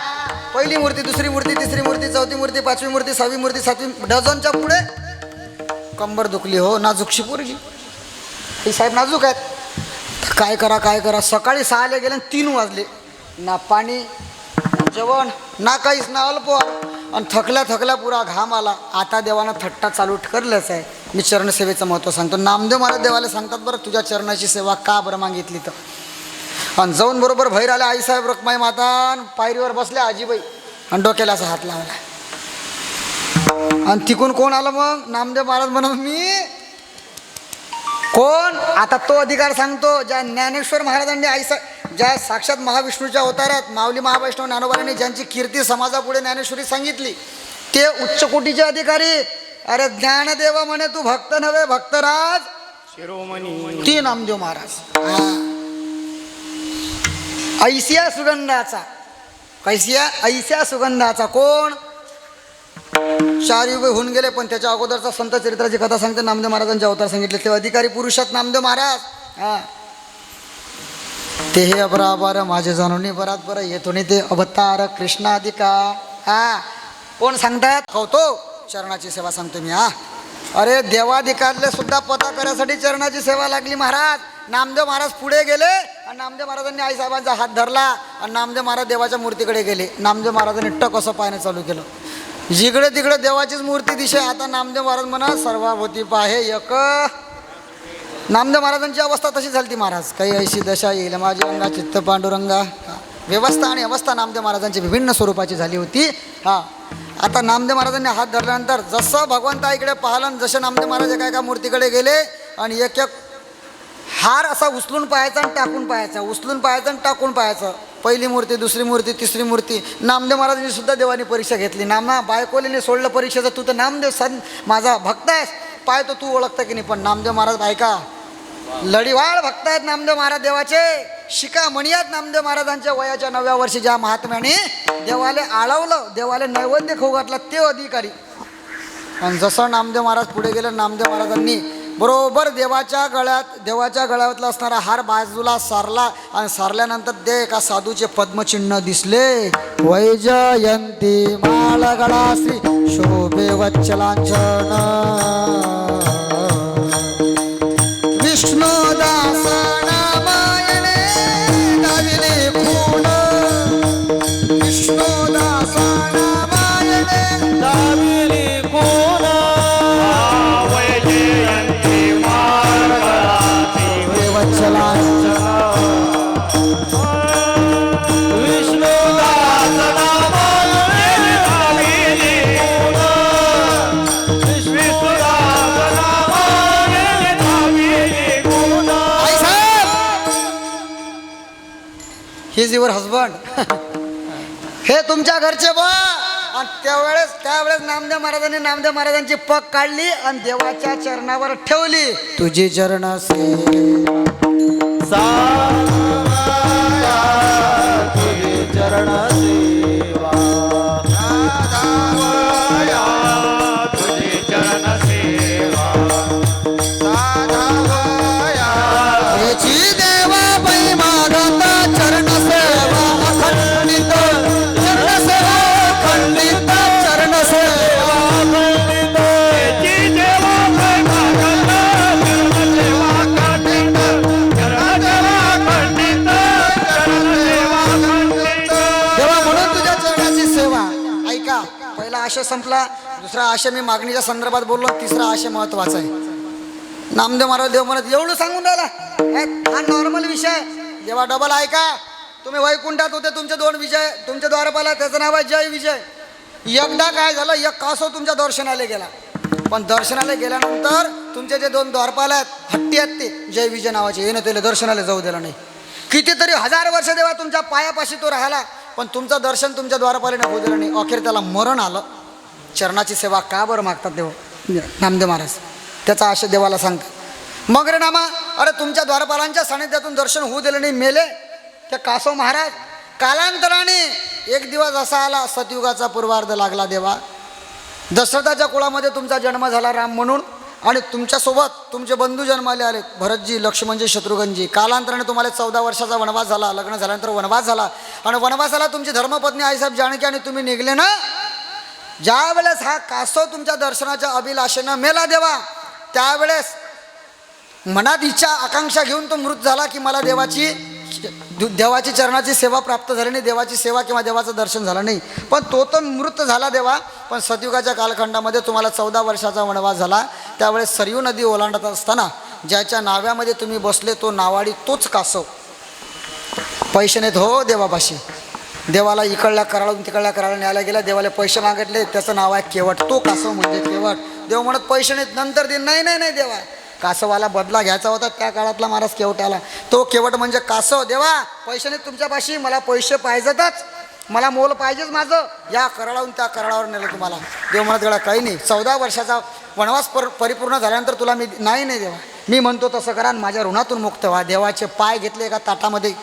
Speaker 1: पहिली मूर्ती, दुसरी मूर्ती, तिसरी मूर्ती, चौथी मूर्ती, पाचवी मूर्ती, सहावी मूर्ती, सातवी, डझनच्या पुढे कंबर दुखली हो. नाजूकशी पोरगी. हे साहेब नाजूक आहेत. काय करा. सकाळी 6ला गेले आणि 3 वाजले. ना पाणी, ना जेवण, ना काहीच, ना अल्पोहार. आणि थकल्या पुरा घाम आला. आता देवानं थट्टा चालू करलंच आहे. मी चरणसेवेचं महत्त्व सांगतो. नामदेव महाराज देवाला सांगतात, बरं तुझ्या चरणाची सेवा का बरं मागितली तर. आणि जाऊन बरोबर बाहेर आल्या आईसाहेब रखमाई माता. पायरीवर बसल्या आजीबाई आणि डोक्याला असा हात लावला. आणि तिकून कोण आलं मग? नामदेव महाराज म्हणून मी कोण? आता तो अधिकार सांगतो ज्या ज्ञानेश्वर महाराजांनी ज्या साक्षात महाविष्णूच्या अवतारात माऊली महावैष्णव ज्ञानोबांनी ज्यांची कीर्ती समाजापुढे ज्ञानेश्वरी सांगितली, ते उच्च कोटीचे अधिकारी. अरे ज्ञानदेव म्हणे तू भक्त नव्हे भक्तराज
Speaker 3: शिरोमणी.
Speaker 1: ती नामदेव महाराज. ऐसिया सुगंधाचा, ऐसिया सुगंधाचा कोण? 4 युग होऊन गेले, पण त्याच्या अगोदरचा संत चरित्राची कथा सांगते. नामदेव महाराजांचे अवतार सांगितले ते अधिकारी पुरुषात नामदेव महाराज. ते हे अबराबर माझे जाणून बरात बरं येतो नाही ते अवतार कृष्णाधिका. कोण सांगतात? कौतो चरणाची सेवा सांगतो मी. अरे देवाधिकारले सुद्धा पता करायसाठी चरणाची सेवा लागली महाराज. नामदेव महाराज पुढे गेले आणि नामदेव महाराजांनी आईसाहेबांचा हात धरला आणि नामदेव महाराज देवाच्या मूर्तीकडे गेले. नामदेव महाराजांनी टक असं पाहणं चालू केलं. जिकडे तिकडे देवाचीच मूर्ती दिसे. आता नामदेव महाराज म्हणा सर्वाभूती पाहे एक. नामदेव महाराजांची अवस्था तशी झाली ती महाराज. काही ऐशी दशा येईल माझी अंगा चित्त पांडुरंगा. व्यवस्था आणि अवस्था नामदेव महाराजांची विभिन्न स्वरूपाची झाली होती. आता नामदेव महाराजांनी हात धरल्यानंतर जसं भगवंताईकडे पाहिलं, जसे नामदेव महाराज एका मूर्तीकडे गेले आणि एक हार असा उचलून पाहायचा आणि टाकून पाहायचा, उचलून पाहायचं आणि टाकून पाहायचं. पहिली मूर्ती, दुसरी मूर्ती, तिसरी मूर्ती. नामदेव महाराजांनी सुद्धा देवानी परीक्षा घेतली. बायकोलीने सोडलं परीक्षेचं. तू तर नामदेव माझा भक्त आहेस, पाहतो तू ओळखतं की नाही. पण नामदेव महाराज ऐका, लढीवाळ भक्त आहेत नामदेव महाराज देवाचे. शिका म्हणूयात नामदेव महाराजांच्या वयाच्या 9व्या वर्षी ज्या महात्म्याने देवाले आळवलं, देवाले नैवेद्य खाऊ घातला, ते अधिकारी. आणि जसं नामदेव महाराज पुढे गेले, नामदेव महाराजांनी बरोबर देवाच्या गळ्यातला असणारा हार बाजूला सारला आणि सारल्यानंतर ते एका साधूचे पद्मचिन्ह दिसले. वैजयंती माळ गळा श्री शोभे वच्छलांछन विष्णुदास नामायणे दाविले खूण. विष्णुदास नामायणे
Speaker 2: दाविली कोण
Speaker 3: वैजयंती मार्गाची
Speaker 1: वच्छलांछन
Speaker 2: विष्णुदास नामायणे
Speaker 3: दाविली
Speaker 2: कोण.
Speaker 3: विष्णुदास नामायणे दाविली कोण.
Speaker 1: He is your husband. हे तुमच्या घरचे बा. आणि त्यावेळेस नामदेव महाराजांची पग काढली आणि देवाच्या चरणावर ठेवली. तुझी चरण से
Speaker 2: साधावया तुझी चरण सेवा
Speaker 3: साधावया तुझी चरण सेवा साधावया
Speaker 1: याची देवा पै मागता चरण सेवा अखंडित चरण सेवा खंडित चरण सेवा
Speaker 3: त्याची देवा पै मागता चरण सेवा खंडित चरण सेवा खंडित चरण सेवा खंडित
Speaker 1: देवा म्हणून तुझ्या चरणाची सेवा. ऐका, पहिला आशय संपला, दुसरा आशय मी मागणीच्या संदर्भात बोललो, तिसरा आशय महत्वाचा आहे. नामदेव महाराज देव म्हणत एवढं सांगून राहिला, हा नॉर्मल विषय. जेव्हा डबल ऐका, तुम्ही वैकुंठात होते, तुमचे 2 विजय, तुमच्या द्वारपाला त्याचं नाव आहे जय विजय. एकदा काय झालं, एक कासव तुमच्या दर्शनाला गेला, पण दर्शनाला गेल्यानंतर तुमचे जे 2 द्वारपाल आहेत, हट्टी आहेत, ते जय विजय नावाचे, येणं त्याला दर्शनाला जाऊ दिला नाही. कितीतरी 1000 वर्ष देवा तुमच्या पायापाशी तो राहिला, पण तुमचं दर्शन तुमच्या द्वारपालीने होऊ दिलं नाही. अखेर त्याला मरण आलं. चरणाची सेवा का बरं मागतात देव नामदेव महाराज? त्याचा आशय देवाला सांगतात. मग रे नामा, अरे तुमच्या द्वारपालांच्या सानिध्यातून दर्शन होऊ दिलं नाही, मेले ते कासव महाराज. कालांतराने एक दिवस असा आला, सतयुगाचा पूर्वार्ध लागला देवा. दशरथाच्या कुळामध्ये तुमचा जन्म झाला राम म्हणून, आणि तुमच्यासोबत तुमचे बंधू जन्माले आले, भरतजी, लक्ष्मणजी, शत्रुघ्नजी. कालांतराने तुम्हाला 14 वर्षाचा वनवास झाला, लग्न झाल्यानंतर वनवास झाला, आणि वनवासाला तुमची धर्मपत्नी आईसाहेब जानकी आणि तुम्ही निघले ना. ज्या वेळेस हा कासव तुमच्या दर्शनाच्या अभिलाषेनं मेला देवा, त्यावेळेस मनात इच्छा आकांक्षा घेऊन तो मृत झाला की मला देवाची चरणाची सेवा प्राप्त झाली नाही, देवाची सेवा किंवा देवाचं दर्शन झालं नाही. पण तो मृत झाला देवा. पण सतयुगाच्या कालखंडामध्ये तुम्हाला 14 वर्षाचा वनवास झाला. त्यावेळेस सरयू नदी ओलांडत असताना ज्याच्या नाव्यामध्ये तुम्ही बसले, तो नावाडी तोच कासव पैसे नाहीत हो देवापाशी. देवाला इकडल्या कराळून तिकडल्या कराळा न्यायला गेला, देवाला पैसे मागितले, त्याचं नाव आहे केवट. तो कासव म्हणजे केवट. देव म्हणत पैसे नाहीत, नंतर दिन. नाही नाही नाही देवा, कासवाला बदला घ्यायचा होता त्या काळातला महाराज केवटाला. तो केवट म्हणजे कासव. देवा पैसे नाहीत तुमच्यापाशी, मला पैसे पाहिजेतच, मला मोल पाहिजेच माझं. या कराळाहून त्या कराळावर नेलं तुम्हाला. देव म्हणत गेला काही नाही, 14 वर्षाचा वनवास परिपूर्ण झाल्यानंतर तुला मी नाही नाही देवा, मी म्हणतो तसं करा, माझ्या ऋणातून मुक्त व्हा. देवाचे पाय घेतले एका ताटामध्ये.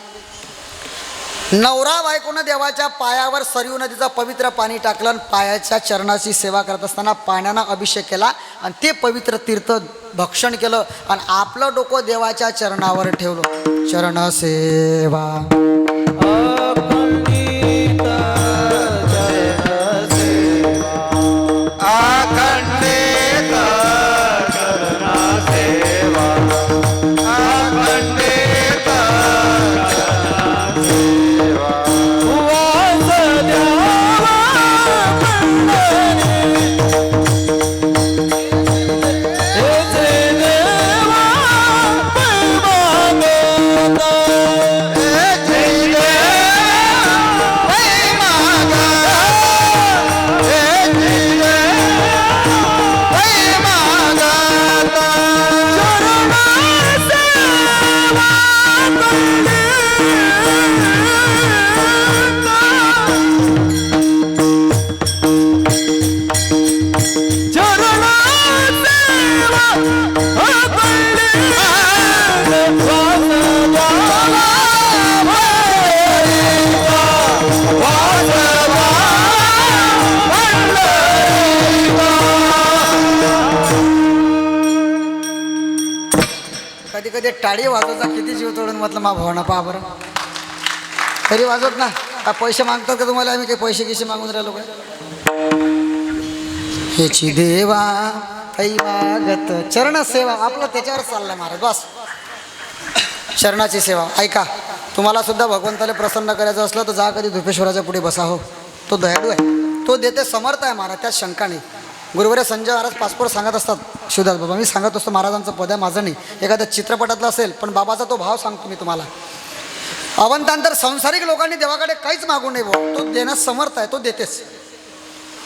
Speaker 1: नवरा बायकोनं देवाच्या पायावर सरयू नदीचं पवित्र पाणी टाकलं, पायाच्या चरणाची सेवा करत असताना पाण्यानं अभिषेक केला, आणि ते पवित्र तीर्थ भक्षण केलं, आणि आपलं डोकं देवाच्या चरणावर ठेवलं. चरण सेवा
Speaker 2: अखंडित चरण सेवा
Speaker 3: अखंडित चरण सेवा अखंडित चरण सेवा
Speaker 2: वास द्यावा पंढरी हेचे देवा पै मागता
Speaker 3: हेचे देवा पै मागता हेचे देवा पै मागता
Speaker 2: चरण सेवा चरण सेवा
Speaker 1: कधी कधी टाळी वाजवता, किती जीव तोडून म्हटलं मा भावना पहा बरं. तरी वाजवत ना. का पैसे मागतात का तुम्हाला? आम्ही काही पैसे किसे मागून राहिलो काय? ह्याची देवा पै मागत चरण सेवा. आपलं त्याच्यावर चाललं महाराज बस. चरणाची सेवा. ऐका, तुम्हाला सुद्धा भगवंताला प्रसन्न करायचं असलं तर जा कधी धुपेश्वराच्या पुढे बसा. हो, तो दयाळू आहे, तो देते, समर्थ आहे महाराज, त्यात शंका नाही. गुरुवारी संजय महाराज पासपोर्ट सांगत असतात, शिवदास बाबा मी सांगत असतो, महाराजांचं पद आहे, माझं नाही. एखाद्या चित्रपटातलं असेल, पण बाबाचा तो भाव सांगतो मी तुम्हाला. अवंतांतर संसारिक लोकांनी देवाकडे काहीच मागू नये भाऊ, तो देण्यास समर्थ आहे, तो देतेच.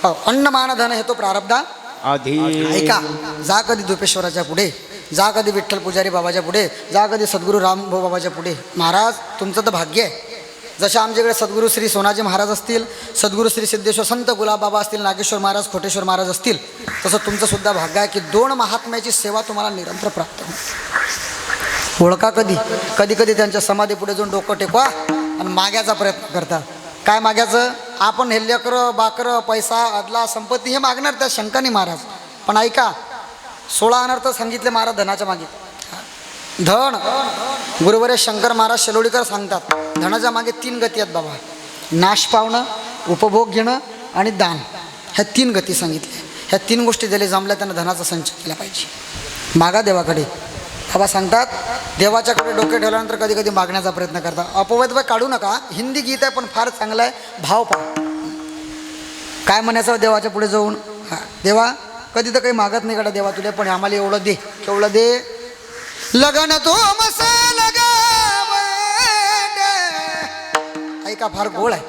Speaker 1: हो, अन्न मान धन हे तो प्रारब्धा
Speaker 2: आधी.
Speaker 1: ऐका, जा कधी धुपेश्वराच्या पुढे, जा कधी विठ्ठल पुजारी बाबाच्या पुढे, जा कधी सद्गुरू रामभाऊ बाबाच्या पुढे. महाराज तुमचं तर भाग्य आहे. जसे आमच्याकडे सद्गुरू श्री सोनाजी महाराज असतील, सद्गुरू श्री सिद्धेश्वर संत गुलाब बाबा असतील, नागेश्वर महाराज, खोटेश्वर महाराज असतील, तसं तुमचं सुद्धा भाग्य आहे की 2 महात्म्याची सेवा तुम्हाला निरंतर प्राप्त होईल. ओळखा कधी कधी कधी त्यांच्या समाधी पुढे जाऊन डोकं टेकवा आणि माग्याचा प्रयत्न करता. काय माग्याचं? आपण हे लेकरं बाकरं पैसा अदला संपत्ती हे मागणार, त्या शंकाने महाराज. पण ऐका, 16 अनर्थ सांगितले महाराज धनाच्या मागे. धन गुरुवर्य शंकर महाराज शेलोडीकर सांगतात धनाच्या मागे 3 गती आहेत बाबा. नाश पावणं, उपभोग घेणं आणि दान, ह्या 3 गती सांगितल्या. ह्या 3 गोष्टी ज्याला जमल्या त्यानं धनाचा संचय केला पाहिजे. मागा देवाकडे. बाबा सांगतात देवाच्याकडे डोके ठेवल्यानंतर कधी कधी मागण्याचा प्रयत्न करता. अपवाद काढू नका, हिंदी गीत आहे पण फार चांगलं आहे. भाव पहा काय म्हणायचं देवाच्या पुढे जाऊन. देवा कधी तर काही मागत नाही काढा देवा तुला, पण आम्हाला एवढं दे, केवढं दे. लगन तो ऐका फार गोळ आहे.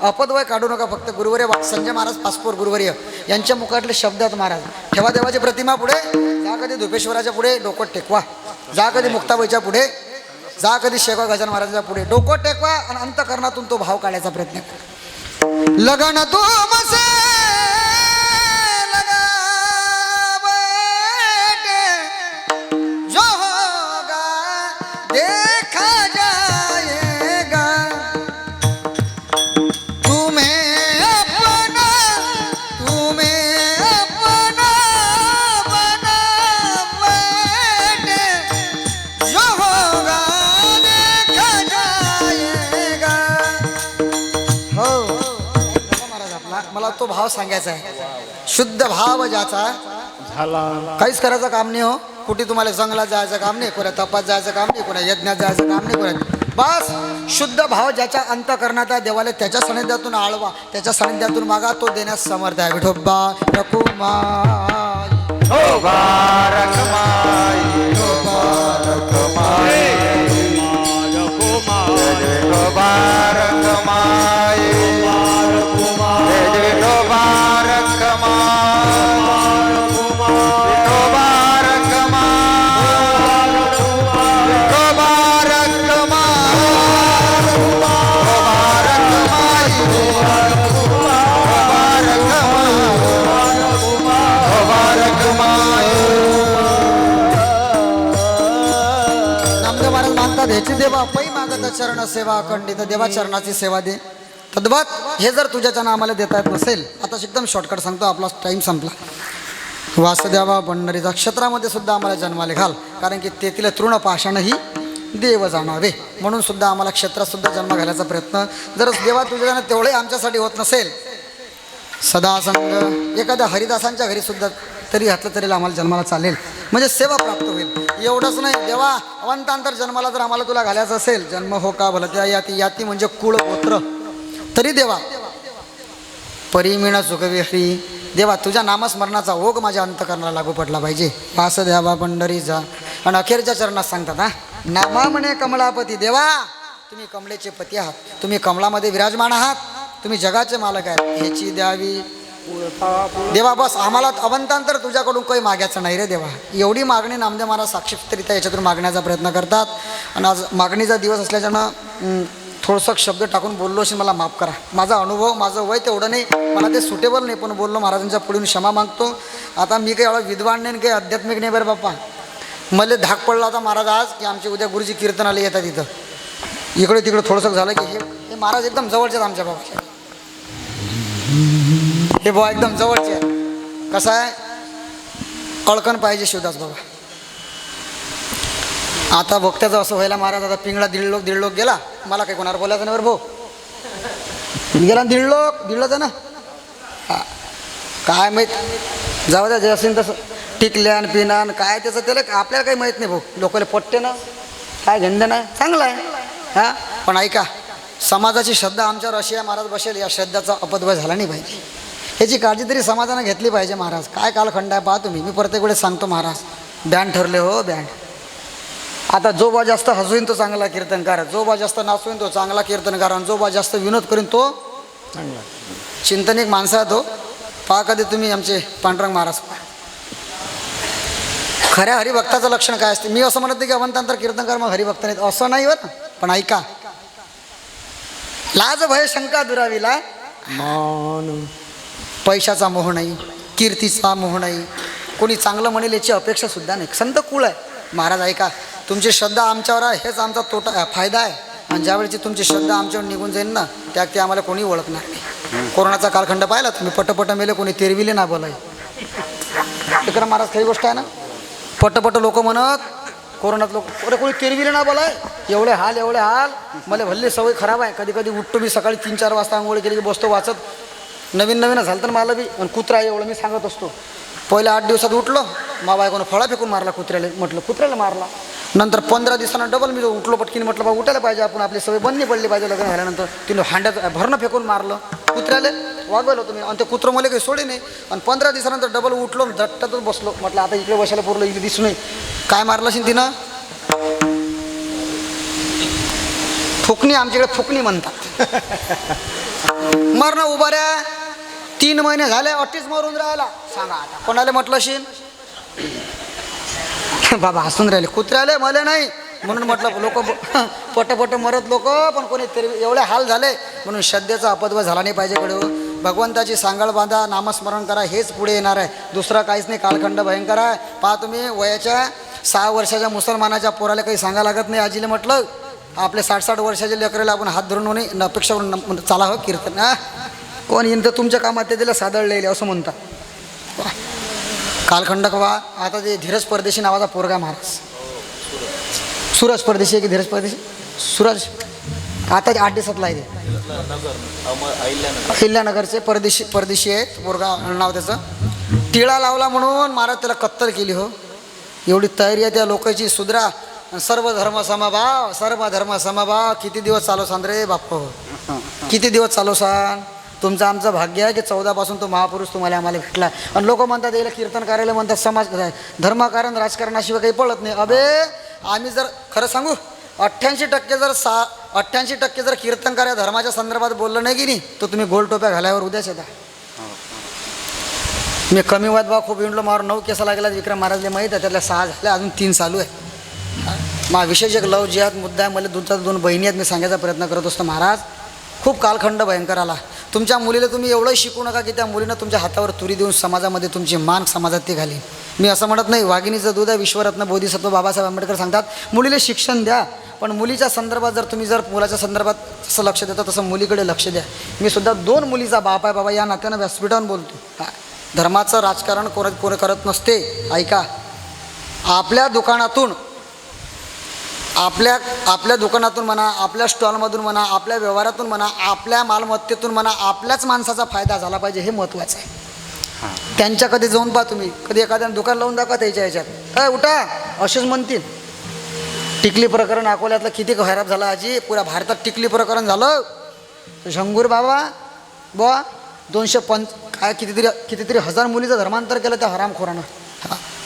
Speaker 1: अपद्वय काढू नका. फक्त गुरुवर्य संजय महाराज पासपोर गुरुवर्य यांच्या मुखातले शब्द आहेत महाराज. ठेवा देवाची प्रतिमा पुढे, जा कधी धुपेश्वराच्या पुढे डोकं टेकवा, जा कधी मुक्ताबाईच्या पुढे, जा कधी शेगाव गजानन महाराजांच्या पुढे डोकं टेकवा आणि अंतकरणातून तो भाव काढायचा प्रयत्न करा. लगन तो मला तो भाव सांगायचा आहे. शुद्ध भाव ज्याचा
Speaker 2: झाला
Speaker 1: काहीच करायचं काम नाही हो. कुठे तुम्हाला जंगलात जायचं काम नाही, कोणा तपास जायचं काम नाही, कोणा यज्ञात जायचं काम नाही, कोणा बस शुद्ध भाव ज्याच्या अंतकरणात आहे देवाला त्याच्या सानिध्यातून आळवा, त्याच्या सानिध्यातून मागा, तो देण्यास समर्थ आहे. विठोबा रकुमाई ह्याची देवा पै मागत चरण सेवा खंडित देवा चरणाची सेवा दे. तद्वत हे जर तुझ्याच्यानं आम्हाला देता येत नसेल, आता एकदम शॉर्टकट सांगतो, आपला टाईम संपला. वासुदेवा पंढरीचा क्षेत्रामध्ये सुद्धा आम्हाला जन्माले घाल, कारण की तेथील तृण पाषाणही देव जाणावे, म्हणून सुद्धा आम्हाला क्षेत्रात सुद्धा जन्म घालायचा प्रयत्न जर देवा तुझ्यानं तेवढे आमच्यासाठी होत नसेल, सदा संग एखाद्या हरिदासांच्या घरी सुद्धा तरी घातलं तरी आम्हाला जन्माला चालेल, म्हणजे सेवा प्राप्त होईल. एवढंच नाही देवा अवंतांतर जन्माला जर आम्हाला तुला घालायचं असेल, जन्म हो का भलत्या याती, याती म्हणजे कुळ गोत्र, तरी देवा परिमिण सुखविहरी देवा तुझ्या नामस्मरणाचा ओघ माझ्या अंतकरणाला लागू पडला पाहिजे. वासुदेवा पंढरीचा. आणि अखेरच्या चरणात सांगतात हा नामा म्हणे कमलापती. देवा तुम्ही कमलेचे पती आहात, तुम्ही कमलामध्ये विराजमान आहात, तुम्ही जगाचे मालक आहेत, ह्याची द्यावी देवा. बस आम्हाला अवंतांतर तुझ्याकडून काही मागायचं नाही रे देवा. एवढी मागणी नामदेव महाराज साक्षीतरित्या याच्यातून मागण्याचा प्रयत्न करतात. आणि आज मागणीचा दिवस असल्याच्यानं थोडंसं शब्द टाकून बोललो असेल, मला माफ करा. माझा अनुभव, माझं वय तेवढं नाही, मला ते सुटेबल नाही, पण बोललो महाराजांच्या पुढून क्षमा मागतो. आता मी काही एवढा विद्वान नाही, काही आध्यात्मिक नाही बरं बाप्पा. मला धाक पडला होता महाराज आज की आमचे उद्या गुरुजी कीर्तनाला येतात इथं. इकडे तिकडे थोडंसं झालं की हे महाराज एकदम जवळचे आमच्या बाबा, हे बाबा एकदम जवळचे आहे. कसं आहे कळकण पाहिजे शिवदास बाबा. आता भक्त्याचं असं व्हायला महाराज, आता पिंगळा दीड लोक गेला, मला काही कोणावर बोलायचं नाही बरं भाऊ. गेला दीड लोक ना, काय माहीत जाऊ द्या, जे असेल तसं टिकल्यान पिनान काय त्याचं त्याला आपल्याला काही माहीत नाही भाऊ. लोकांना पट्टे ना काय घेणं नाही, चांगलं आहे हां. पण ऐका समाजाची श्रद्धा आमच्यावर अशी आहे महाराज बसेल, या श्रद्धाचा अपद्वय झाला नाही पाहिजे, याची काळजी तरी समाजानं घेतली पाहिजे महाराज. काय कालखंड आहे पहा तुम्ही. मी प्रत्येक वेळेस सांगतो महाराज बँड ठरले हो बँड. आता जो बा जास्त हसवीन तो चांगला कीर्तनकार, जो बा जास्त नाचवीन तो चांगला कीर्तनकार, आणि जो बा जास्त विनोद करीन तो चांगला चिंतनिक माणसं आहे तो. पहा कधी तुम्ही आमचे पांडुरंग महाराज. खऱ्या हरिभक्ताचं लक्षण काय असते. मी असं म्हणत नाही की अवंतांतर कीर्तनकार मग हरिभक्त नाहीत, असं नाही बरं. पण ऐका लाज भय शंका दुरावीला मान, पैशाचा मोह नाही, कीर्तीचा मोह नाही, कोणी चांगलं म्हणेल याची अपेक्षा सुद्धा नाही. संत कुळ आहे महाराज. ऐका तुमची श्रद्धा आमच्यावर आहे हेच आमचा तोटा फायदा आहे. आणि ज्यावेळेची तुमची श्रद्धा आमच्यावर निघून जाईल ना त्या ते आम्हाला कोणी ओळखणार नाही. कोरोनाचा कालखंड पाहिला तुम्ही, पटपट मेले, कोणी तेरविले ना बोलाय. विक्रम महाराज खरी गोष्ट आहे ना. पटपट लोक म्हणत कोरोनात लोक अरे कोणी तेरविले ना बोलाय. एवढे हाल मला भल्ली सवय खराब आहे. कधी कधी उठतो मी सकाळी 3-4 वाजता आंघोळ केली की बसतो वाचत. नवीन झालं तर मला बी आणि कुत्रा एवढं मी सांगत असतो. पहिल्या 8 दिवसात उठलो मा बायकोनं फळा फेकून मारला कुत्र्याला. म्हटलं कुत्र्याला मारला. नंतर 15 दिवसांना डबल मी उठलो पटकीन. म्हटलं बा उठायला पाहिजे आपण, आपली सवय बंद नाही पडली पाहिजे. लग्न झाल्यानंतर तिनं हांड्यात भरणं फेकून मारलं कुत्र्याला. वागवलं होतं मी आणि ते कुत्रं मला काही सोडे नाही. आणि 15 दिवसानंतर डबल उठलो झट्टातच बसलो. म्हटलं आता इकडे बसायला पुरलं, इकडे दिसू नये. काय मारलं असेल तिनं? फुकणी. आमच्याकडे फुकणी म्हणतात. मरणं उभाऱ्या 3 महिने झाले अट्टीच मरून राहिला. सांगा आता कोणाला म्हटलं असेल? बाबा हसून राहिले. कुत्र्याले मला नाही म्हणून म्हटलं. लोक पटपट मरत लोक, पण कोणी तरी एवढे हाल झाले म्हणून श्रद्धेचा अपद्व झाला नाही पाहिजे. कडे भगवंताची सांगाळ बांधा, नामस्मरण करा, हेच पुढे येणार आहे. दुसरा काहीच नाही. कालखंड भयंकर आहे. पहा तुम्ही, वयाच्या 6 वर्षाच्या मुसलमानाच्या पोराला काही सांगा लागत नाही. आजीला म्हटलं आपले 60-60 वर्षाचे लेकराला आपण हात धरून होणे अपेक्षा करून चाला हो कीर्तन. कोण येईन तर तुमच्या कामात ते दिलं सादळलेले असं म्हणतात. कालखंड कवा. आता ते धीरज परदेशी नावाचा पोरगा महाराज, सूरज परदेशी आहे की धीरज परदेशी? सूरज आता 8 दिवसातला आहे. ते अहिल्यानगरचे परदेशी आहेत. पोरगा नाव त्याचं. टिळा लावला म्हणून महाराज त्याला कत्तल केली. हो एवढी तयारी आहे त्या लोकांची. सुधरा. सर्व धर्म समभाव, सर्व धर्म समभाव. किती दिवस चालवसान रे बाप्पा? हो किती दिवस चालवसान? तुमचं आमचं भाग्य आहे की 14 पासून तो महापुरुष तुम्हाला आम्हाला भेटला. आणि लोक म्हणतात याला कीर्तन करायला म्हणतात समाज धर्मकारण राजकारणाशिवाय काही पळत नाही. अबे आम्ही जर खरं सांगू 88% जर कीर्तन कार्य धर्माच्या संदर्भात बोललं नाही की नाही तर तुम्ही गोल टोप्या घालायवर उद्याच येता. मी कमी वाद बा खूप विंडलो मारून 9 केसा लागला. विक्रम महाराजला माहीत आहे. त्यातल्या 6 झाल्या, अजून 3 चालू आहे. मा विशेष एक लव जिहाद मुद्दा आहे. मला 2 बहिणी आहेत. मी सांगायचा प्रयत्न करत असतो. महाराज खूप कालखंड भयंकर आला. तुमच्या मुलीला तुम्ही एवढं शिकू नका की त्या मुलीनं तुमच्या हातावर तुरी देऊन समाजामध्ये तुमची मान समाजात ती घाली. मी असं म्हणत नाही. वाघिणीचं दूध आहे. विश्वरत्न बोधिसत्व बाबासाहेब आंबेडकर सांगतात मुलीला शिक्षण द्या, पण मुलीच्या संदर्भात जर तुम्ही जर मुलाच्या संदर्भात जसं लक्ष देता तसं मुलीकडे लक्ष द्या. मी सुद्धा 2 मुलीचा बाप आहे बाबा, या नात्यानं व्यासपीठावर बोलतो. धर्माचं राजकारण कोण करत नसते. ऐका, आपल्या दुकानातून आपल्या दुकानातून म्हणा, आपल्या स्टॉलमधून म्हणा, आपल्या व्यवहारातून म्हणा, आपल्या मालमत्तेतून म्हणा, आपल्याच माणसाचा फायदा झाला पाहिजे. हे महत्त्वाचं आहे. त्यांच्या कधी जाऊन पहा तुम्ही, कधी एखाद्यानं दुकान लावून दाखवा त्याच्या ह्याच्यात उठा असेच म्हणतील. टिकली प्रकरण अकोल्यातलं किती खराब झालं आजी. पुऱ्या भारतात टिकली प्रकरण झालं. शंभूर बाबा बुवा 205 काय कितीतरी हजार मुलीचं धर्मांतर केलं त्या हरामखोरानं.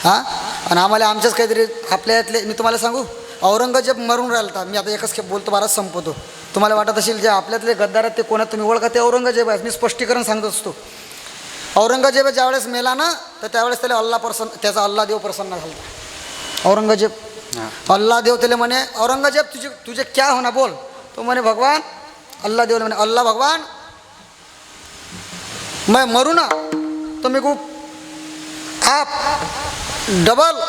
Speaker 1: आणि आम्हाला आमच्याच काहीतरी आपल्या यातले. मी तुम्हाला सांगू, औरंगजेब मरून राहिला. मी आता एकच खेप बोलतो, बाराच संपवतो. तुम्हाला वाटत असेल जे आपल्यातले गद्दार आहेत ते कोणात तुम्ही ओळखा, ते औरंगजेब आहेत. मी स्पष्टीकरण सांगत असतो. औरंगजेब ज्यावेळेस मेला ना तर त्यावेळेस त्याला त्याचा अल्ला देव प्रसन्न झाला. औरंगजेब अल्ला देव त्याला म्हणे औरंगजेब तुझे क्या होना बोल. तो म्हणे भगवान अल्लाह देव म्हणे अल्लाह भगवान मैं मरू ना तो मेरे को आप डबल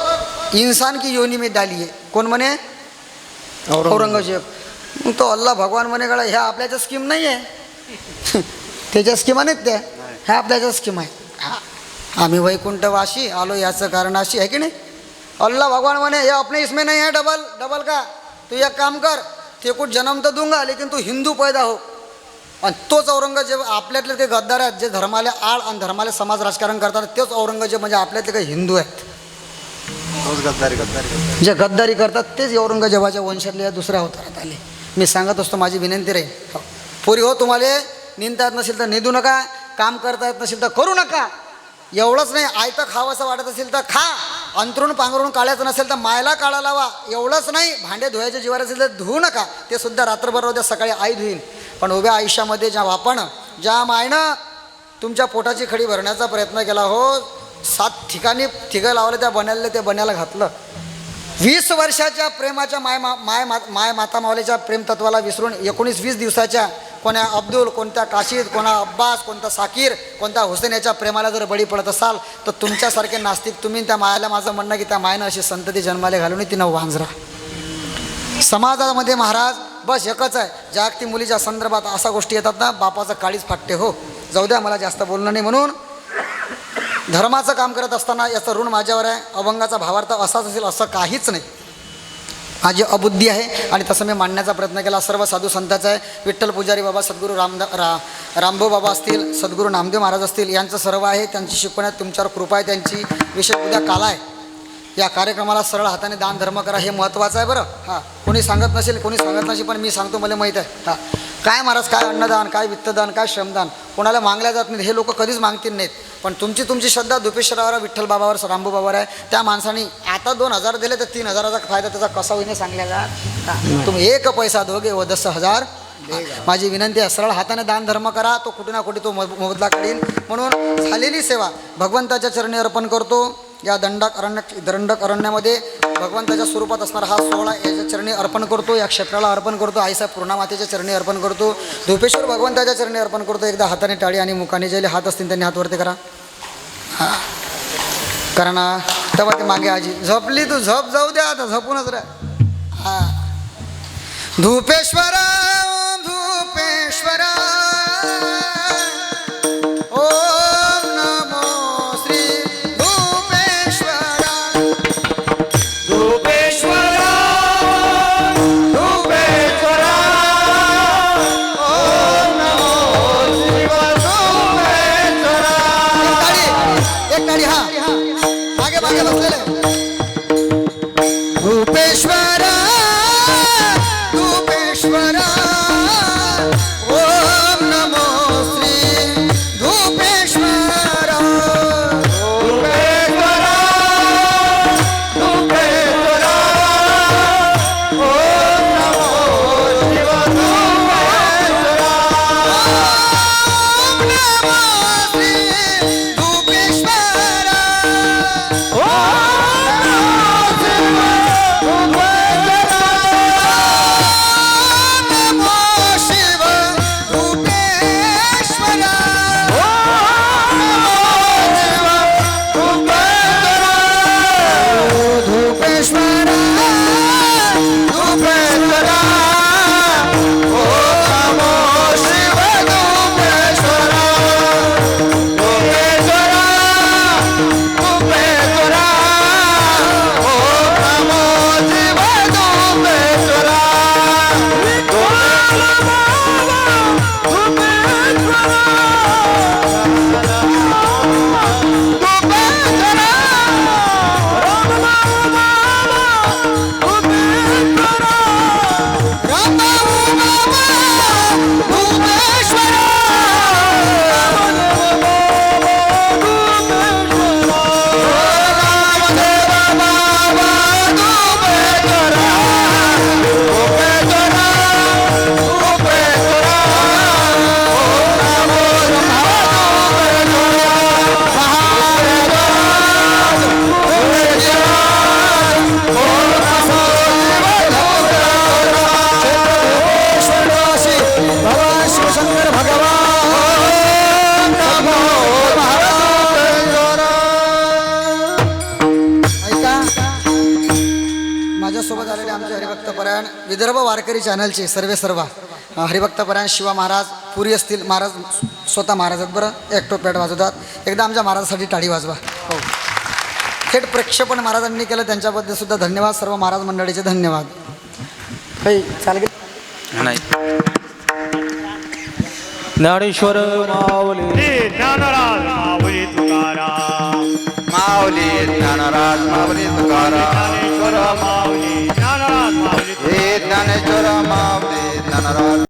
Speaker 1: इंसान की योनी में डालिए. कोण म्हणे? औरंगजेब. मग तो अल्लाह भगवान म्हणे गळा ह्या आपल्याच्या स्कीम नाही आहे. त्याच्या स्कीमा नाहीत त्या, ह्या आपल्याच्या स्कीम आहे. आम्ही वैकुंठवासी आलो याचं कारण अशी आहे की नाही. अल्लाह भगवान म्हणे हे अपने इसमें नहीं है डबल का. तू एक काम कर, ते कुछ जन्म तर दूंगा लेकिन तू हिंदू पैदा हो. आणि तोच औरंगजेब आपल्यातले ते गद्दार आहेत जे धर्माला आळ आणि धर्माला समाज राजकारण करतात. तेच औरंगजेब म्हणजे आपल्यातले काही हिंदू आहेत जे गद्दारी करतात. तेच औरंगजेबाच्या वंशातले दुसऱ्या अवतारात आले. मी सांगत असतो, माझी विनंती राहील पोरी हो, तुम्हाला निंदता येत नसेल तर निंदू नका, काम करता येत नसेल तर करू नका. एवढंच नाही, आयतं खावंसं वाटत असेल तर खा, अंतरून पांघरून काढायचं नसेल तर मायला काढा लावा. एवढंच नाही, भांडे धुवायचे जीवार असेल तर धुवू नका. ते सुद्धा रात्रभर उद्या सकाळी आई धुईन. पण उभ्या आयुष्यामध्ये ज्या बापानं ज्या मायनं तुमच्या पोटाची खडी भरण्याचा प्रयत्न केला हो, 7 ठिकाणी ठिगं लावलं त्या बन्याला, ते बन्याला घातलं. 20 वर्षाच्या प्रेमाच्या माय माता मावलेच्या प्रेमतत्वाला विसरून 19-20 दिवसाच्या कोणा अब्दुल, कोणत्या काशीद, कोणा अब्बास, कोणता साकीर, कोणता हुसेन याच्या प्रेमाला जर बळी पडत असाल तर तुमच्यासारखे नास्तिक तुम्ही त्या मायाला माझं म्हणणं की त्या मायनं अशी संतती जन्माला घालून तिनं वांजरा. समाजामध्ये महाराज बस एकच आहे, जागतिक मुलीच्या संदर्भात अशा गोष्टी येतात ना, बापाचं काळीच फाटते हो. जाऊ द्या, मला जास्त बोलणं नाही. म्हणून धर्माचं काम करत असताना याचं ऋण माझ्यावर आहे. अभंगाचा भावार्थ असाच असेल असं काहीच नाही. माझी अबुद्धी आहे आणि तसं मी मांडण्याचा प्रयत्न केला. सर्व साधू संतांचा आहे. विठ्ठल पुजारी बाबा, सद्गुरू रामभाऊ बाबा असतील, सद्गुरू नामदेव महाराज असतील, यांचं सर्व आहे. त्यांची शिकवण्यात तुमच्यावर कृपा आहे त्यांची. विशेष उद्या काला आहे. या कार्यक्रमाला सरळ हाताने दान धर्म करा, हे महत्त्वाचं आहे बरं. हां, कोणी सांगत नसेल, कोणी सांगत नसेल, पण मी सांगतो, मला माहीत आहे. हां, काय महाराज, काय अन्नदान, काय वित्तदान, काय श्रमदान कोणाला मागल्या जात नाही. हे लोक कधीच मागतील नाहीत. पण तुमची श्रद्धा दुपेश्वरावर, विठ्ठल बाबावर, रामभाऊ बाबावर आहे. त्या माणसाने आता 2,000 दिले तर 3,000चा फायदा त्याचा कसा होईने सांगल्या तुम्ही 1 पैसा दोघे व 10,000. माझी विनंती आहे, सरळ हाताने दान धर्म करा, तो कुठे ना कुठे तो मोबदला काढील. म्हणून झालेली सेवा भगवंताच्या चरणी अर्पण करतो. या दंडक अरण्यामध्ये भगवंताच्या स्वरूपात असणारा हा सोहळा याच्या चरणी अर्पण करतो. या क्षेत्राला अर्पण करतो. आईसाहेब पूर्णामातेच्या चरणी अर्पण करतो. धोपेश्वर भगवंताच्या चरणी अर्पण करतो. एकदा हाताने टाळी आणि मुखाने ज्याला हात असतील त्यांनी हात वरती करा. हां, कारण तेव्हा ते मागे आजी झोपली, तू झोप जाऊ द्या, आता झोपूनच राहा. हां, धूपेश्वरा धूपेश्वरा ओम नमो श्री धूपेश्वरा.
Speaker 2: धूपेश्वरा धूपेश्वरा
Speaker 3: ओम नमो शिव धूपेश्वरा.
Speaker 1: एक टाळी. हा, मागे मागे बसलेले. धूपेश्वरा धूपेश्वरा ओम नमो श्री धूपेश्वरा.
Speaker 2: धूपेश्वरा धूपेश्वरा ओम नमो शिव धूपेश्वरा.
Speaker 1: ओम नमो श्री धूपेश्वरा. माझ्यासोबत आलेले आमचे हरिभक्तपरायण विदर्भ वारकरी चॅनलचे सर्व हरिभक्तपरायण शिवा महाराज पुरी असतील. महाराज स्वतः महाराज आहेत बरं, एकटो पॅट वाजवतात. एकदा आमच्या महाराजासाठी टाळी वाजवा. हो, थेट प्रक्षेपण महाराजांनी केलं, त्यांच्याबद्दल सुद्धा धन्यवाद. सर्व महाराज मंडळीचे धन्यवाद. चालेल.
Speaker 2: ज्ञानेश्वर माऊली
Speaker 4: ज्ञानराज माऊली तुकाराम.
Speaker 3: माऊली ज्ञानराज माऊली तुकाराम.
Speaker 4: ज्ञानेश्वर माऊली ज्ञानराज माऊली
Speaker 3: हे ज्ञानेश्वर माऊली ज्ञानराज.